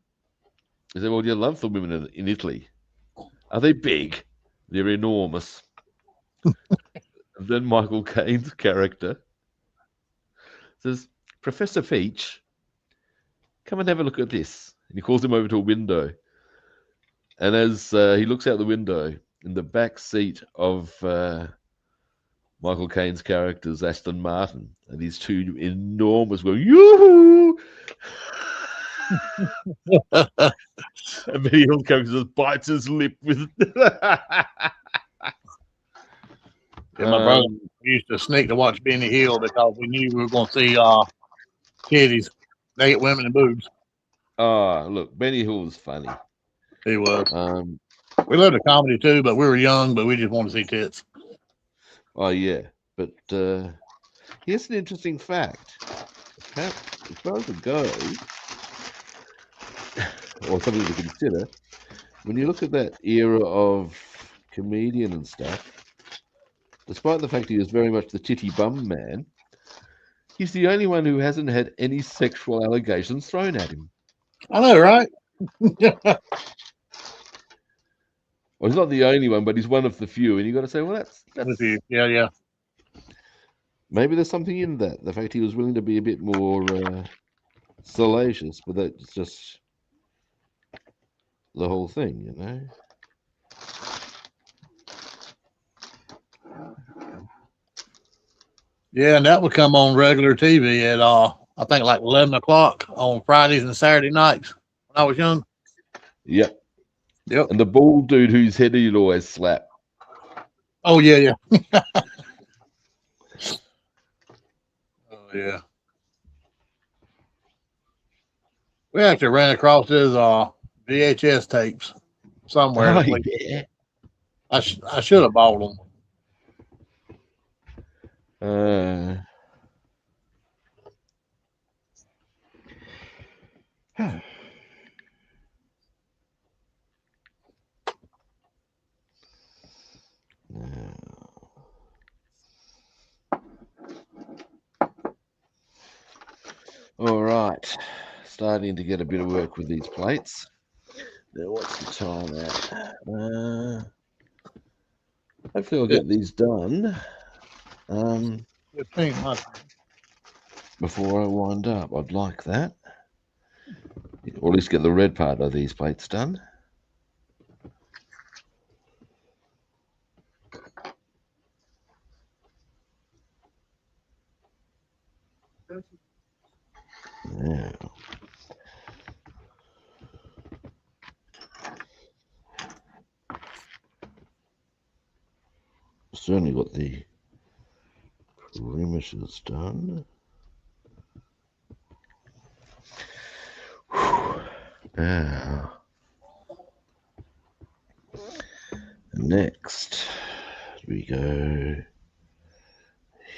you love the women in Italy. Are they big?" "They're enormous." And then Michael Caine's character says, "Professor Peach, come and have a look at this." And he calls him over to a window. And as he looks out the window, in the back seat of Michael Caine's character's Aston Martin, and these two enormous going, "Yoo-hoo!" And Benny Hill's character just bites his lip with. Yeah, my brother used to sneak to watch Benny Hill because we knew we were going to see titties, naked women, and boobs. Oh, look, Benny Hill was funny. He was. We loved the comedy too, but we were young, but we just wanted to see tits. Oh, yeah. But here's an interesting fact. As far as it goes, or something to consider, when you look at that era of comedian and stuff, despite the fact he was very much the titty bum man, he's the only one who hasn't had any sexual allegations thrown at him. I know, right? Well, he's not the only one, but he's one of the few. And you got to say, well, that's yeah. Maybe there's something in that. The fact he was willing to be a bit more salacious, but that's just the whole thing, you know. Yeah, and that would come on regular TV at I think like 11 o'clock on Fridays and Saturday nights when I was young. Yep. Yep. And the bald dude whose head he'd always slap. Oh, yeah. Oh, yeah. We actually ran across his VHS tapes somewhere. Oh, yeah. I should have bought them. All right. Starting to get a bit of work with these plates. Now, what's the time at? Hopefully I'll get these done before I wind up. I'd like that. or at least get the red part of these plates done. Now, certainly got the perimeters done. Now, next we go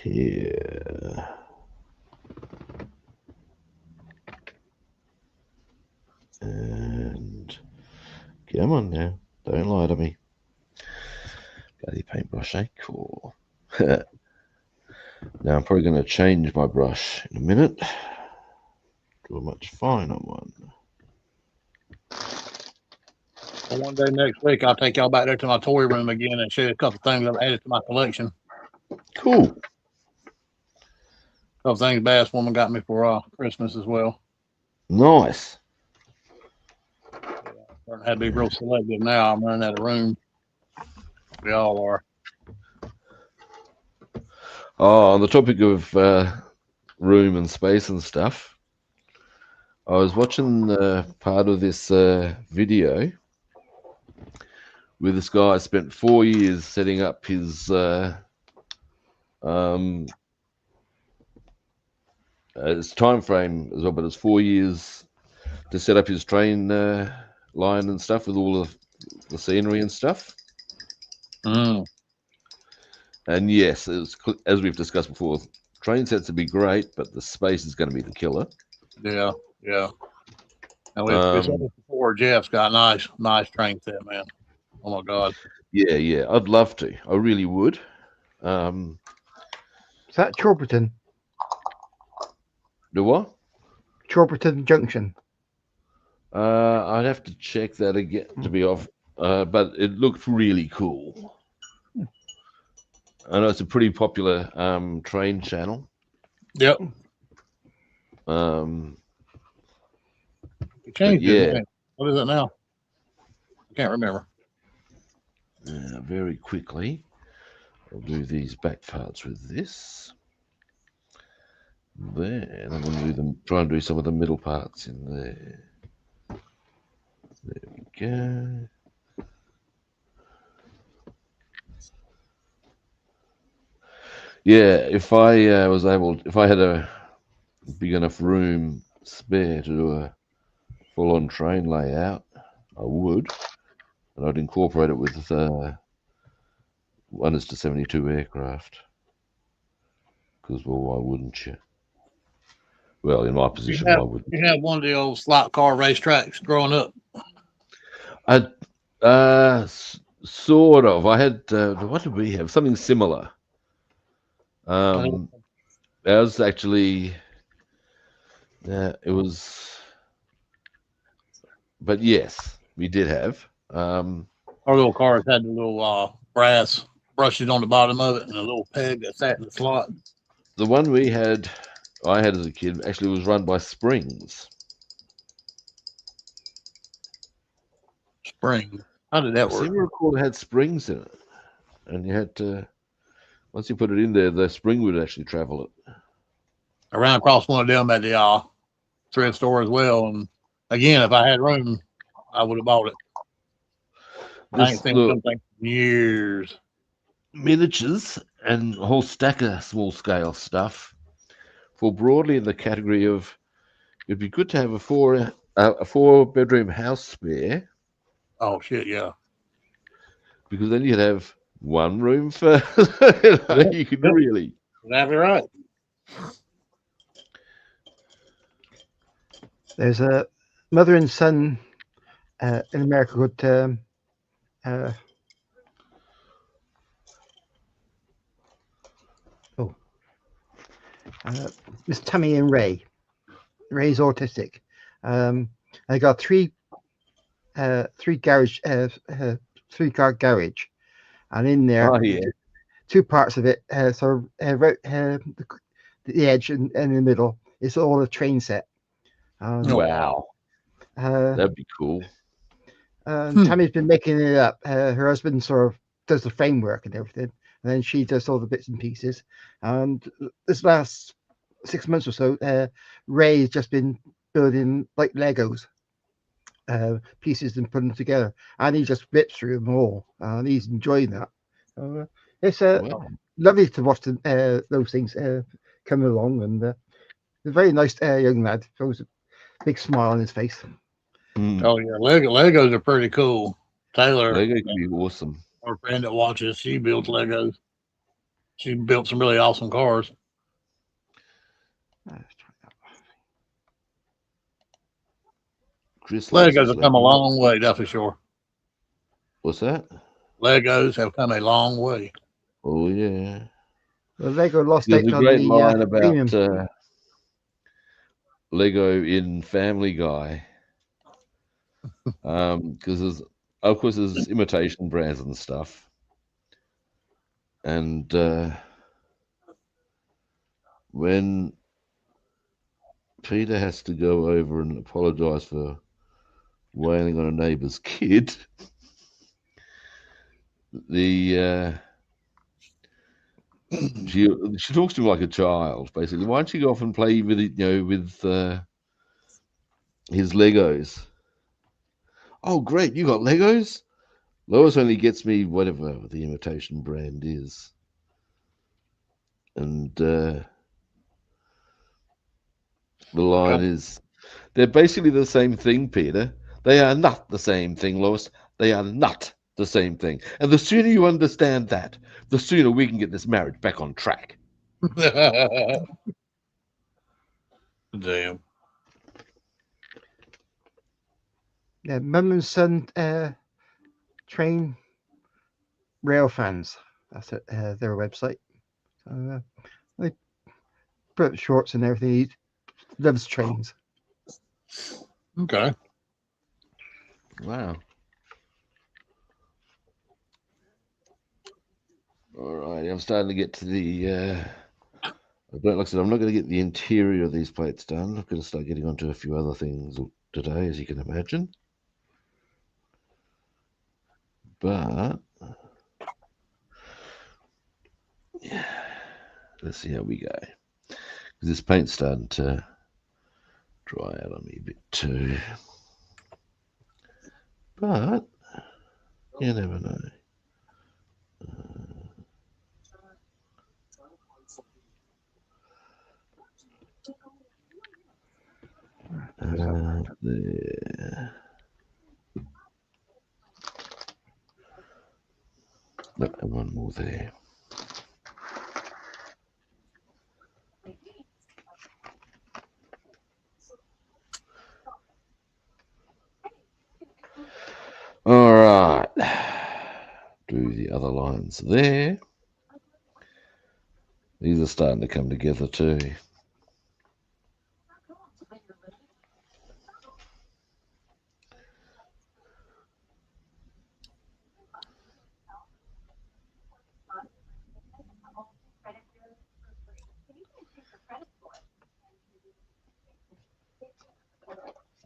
here. And come on now, don't lie to me. Bloody paintbrush ain't cool. Now I'm probably going to change my brush in a minute to a much finer one. Well, one day next week, I'll take y'all back there to my toy room again and show you a couple things I've added to my collection. Cool. A couple things Basswoman got me for Christmas as well. Nice. I had to be real selective now. I'm running out of room. We all are. Oh, on the topic of room and space and stuff, I was watching part of this video where this guy spent 4 years setting up his time frame as well, but it's 4 years to set up his train line and stuff with all of the scenery and stuff. Mm. And yes, as we've discussed before, train sets would be great, but the space is going to be the killer. Yeah, yeah. And we've said this before. Jeff's got nice train set, man. Oh my God. Yeah, I'd love to. I really would. Is that Chorperton? Do what? Chorperton Junction. I'd have to check that again to be off, but it looked really cool. I know it's a pretty popular train channel. Yep. It changed yeah. What is it now? I can't remember. Very quickly, I'll do these back parts with this. Then I'm going to do them. Try and do some of the middle parts in there. There we go. Yeah, if I if I had a big enough room spare to do a full-on train layout, I would, and I'd incorporate it with 1:72 aircraft. Because, well, why wouldn't you? Well, in my position, why wouldn't you? Had one of the old slot car racetracks growing up. Sort of. I had what did we have? Something similar. That was actually it was, but yes, we did have. Our little cars had the little brass brushes on the bottom of it and a little peg that sat in the slot. The one I had as a kid actually was run by springs. Spring. How did that work? I seem to recall it had springs in it, and you had to. Once you put it in there, the spring would actually travel it. I ran across one of them at the thrift store as well. And again, if I had room, I would have bought it. I ain't seen something in years. Miniatures and a whole stack of small scale stuff fall broadly in the category of it'd be good to have a four bedroom house spare. Oh shit, yeah. Because then you'd have one room for you could really. That'd be right. There's a mother and son in America called Miss Tamiya and Ray. Ray's autistic. I got three car garage, and in there, two parts of it. The edge and in the middle is all a train set. Wow! That'd be cool. Tammy's been making it up. Her husband sort of does the framework and everything, and then she does all the bits and pieces. And this last 6 months or so, Ray's just been building like Legos pieces and putting them together, and he just flips through them all, and he's enjoying that. It's Wow. lovely to watch those things come along, and a very nice young lad. Always a big smile on his face. Oh yeah, Legos are pretty cool. Taylor, Lego can be awesome. our friend that watches, she builds Legos. She built some really awesome cars. Chris loves Legos his have come a Lego. long way, that's for sure. What's that? Legos have come a long way. Oh yeah. The Lego lost There's out a on great the line about premium. Lego in Family Guy. Because of course there's imitation brands and stuff. And when Peter has to go over and apologize for wailing on a neighbor's kid, she talks to him like a child, basically. Why don't you go off and play with it, with his Legos? Oh, great, you got Legos? Lois only gets me whatever the imitation brand is. And the line is, they're basically the same thing, Peter. They are not the same thing, Lois. They are not the same thing. And the sooner you understand that, the sooner we can get this marriage back on track. Damn. Yeah, Mum and Son train rail fans. That's it, their website. They put up shorts and everything. He loves trains. Okay. Wow. All right, I'm starting to get to the. Like I said, I'm not going to get the interior of these plates done. I'm going to start getting onto a few other things today, as you can imagine. But yeah, let's see how we go. Because this paint's starting to dry out on me a bit too. But you never know. There. No, and one more there. All right. Do the other lines there. These are starting to come together too.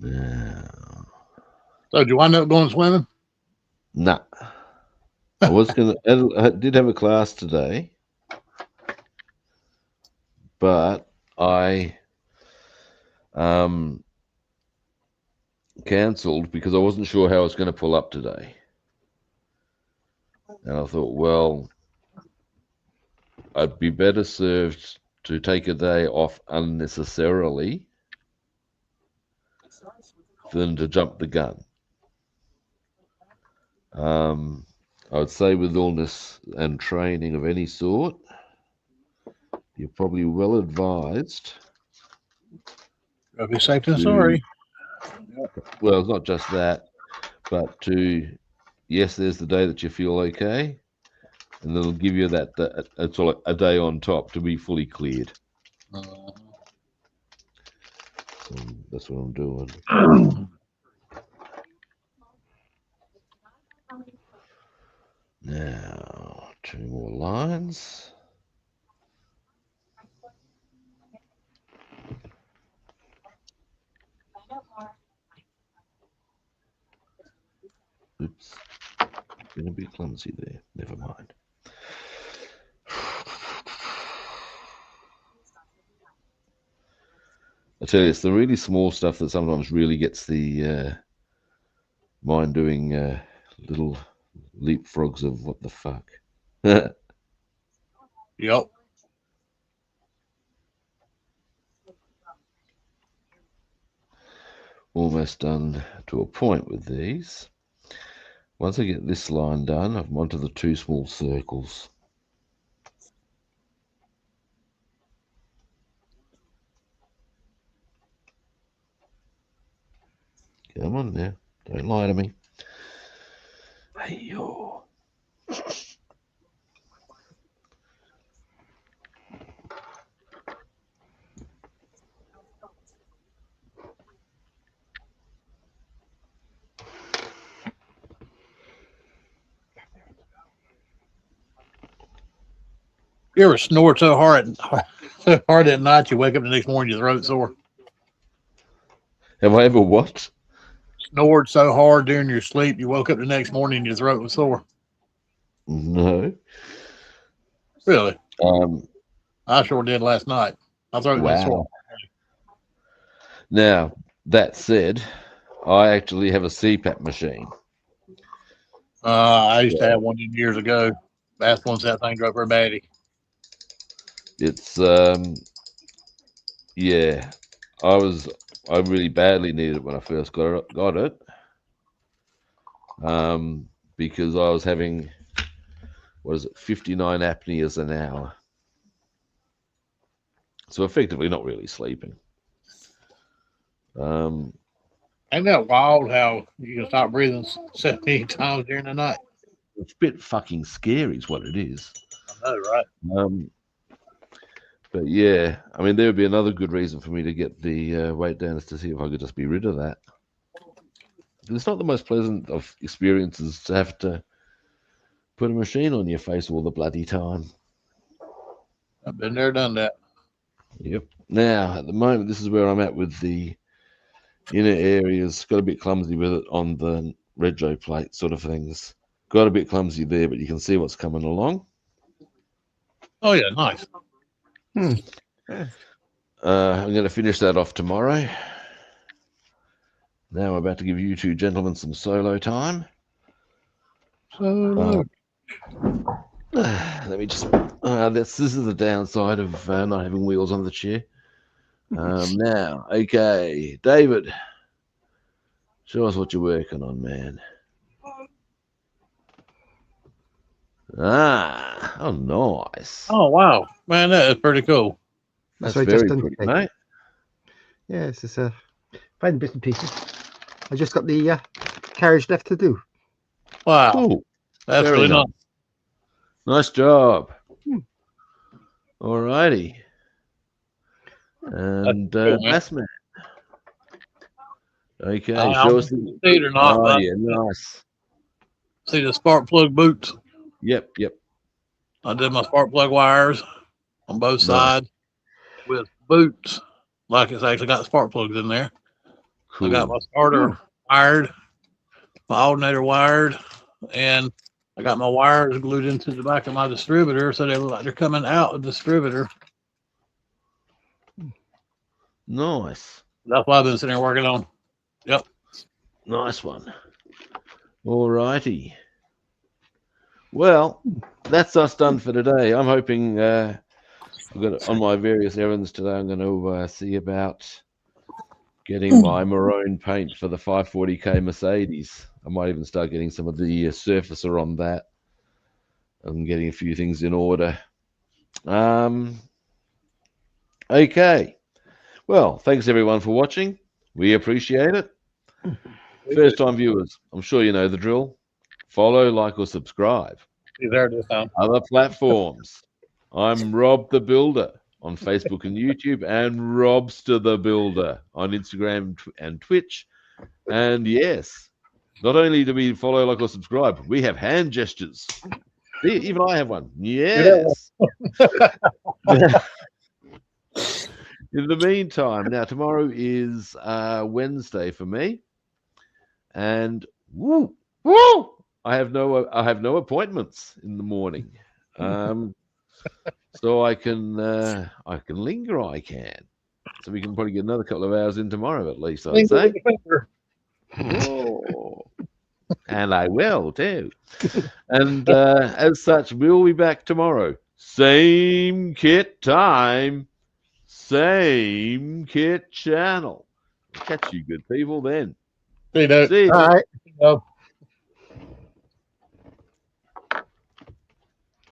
Now, So, do you wind up going swimming? nah. I was gonna. I did have a class today, but I cancelled because I wasn't sure how I was going to pull up today, and I thought, well, I'd be better served to take a day off unnecessarily than to jump the gun. I would say with illness and training of any sort, you're probably well advised. Gotta be safe than sorry. Well, it's not just that, but yes, there's the day that you feel okay, and they'll give you that it's all a day on top to be fully cleared. So that's what I'm doing. Now, 2 more lines. a bit clumsy there. Never mind. I tell you, it's the really small stuff that sometimes really gets the mind doing little leapfrogs of what the fuck. Yep. Almost done to a point with these. Once I get this line done, I'm onto the two small circles. Come on now, don't lie to me. Hey, yo. You ever snore so hard at night you wake up the next morning your throat sore? Have I ever what? Snored so hard during your sleep you woke up the next morning and your throat was sore? No. Really? I sure did last night. My throat was sore. Now, that said, I actually have a CPAP machine. I used to have one years ago. That's once that thing drove her baddie. It's yeah. I really badly needed it when I first got it. Because I was having 59 apneas an hour. So effectively not really sleeping. Ain't that wild how you can stop breathing 70 times during the night? It's a bit fucking scary is what it is. I know, right? But yeah, I mean, there would be another good reason for me to get the weight down is to see if I could just be rid of that. It's not the most pleasant of experiences to have to put a machine on your face all the bloody time. I've been there, done that. Yep. Now, at the moment, this is where I'm at with the inner areas. Got a bit clumsy with it on the rego plate sort of things. Got a bit clumsy there, but you can see what's coming along. Oh, yeah, nice. I'm going to finish that off tomorrow. Now I'm about to give you two gentlemen some solo time. Solo. Let me just. This is the downside of not having wheels on the chair. Now, okay, David, show us what you're working on, man. Oh, nice. Oh, wow. Man, that is pretty cool. That's very pretty, mate. Yeah, it's just fine bits and pieces. I just got the carriage left to do. Wow. Cool. That's really nice. Nice job. All righty. And cool, Bassman. Okay, show us the seat or not. Oh, yeah, nice. See the spark plug boots? Yep. I did my spark plug wires on both sides with boots. Like it's actually got spark plugs in there. Cool. I got my starter wired, my alternator wired, and I got my wires glued into the back of my distributor so they look like they're coming out of the distributor. Nice. That's what I've been sitting there working on. Yep. Nice one. All righty. Well, that's us done for today. I'm hoping I've got on my various errands today. I'm going to see about getting my maroon paint for the 540k Mercedes. I might even start getting some of the surfacer on that. I'm getting a few things in order. Okay. Well, thanks everyone for watching. We appreciate it. First time viewers, I'm sure you know the drill. Follow, like, or subscribe. He's there this time. Other platforms. I'm Rob the Builder on Facebook and YouTube, and Robster the Builder on Instagram and Twitch. And yes, not only do we follow, like, or subscribe, we have hand gestures. See, even I have one. Yes. In the meantime, now tomorrow is Wednesday for me, and I have no appointments in the morning, so I can linger. I can, so we can probably get another couple of hours in tomorrow at least. I'd say. Oh, and I will too. And as such, we'll be back tomorrow. Same kit time, same kit channel. Catch you good people then. See you. See you. All right.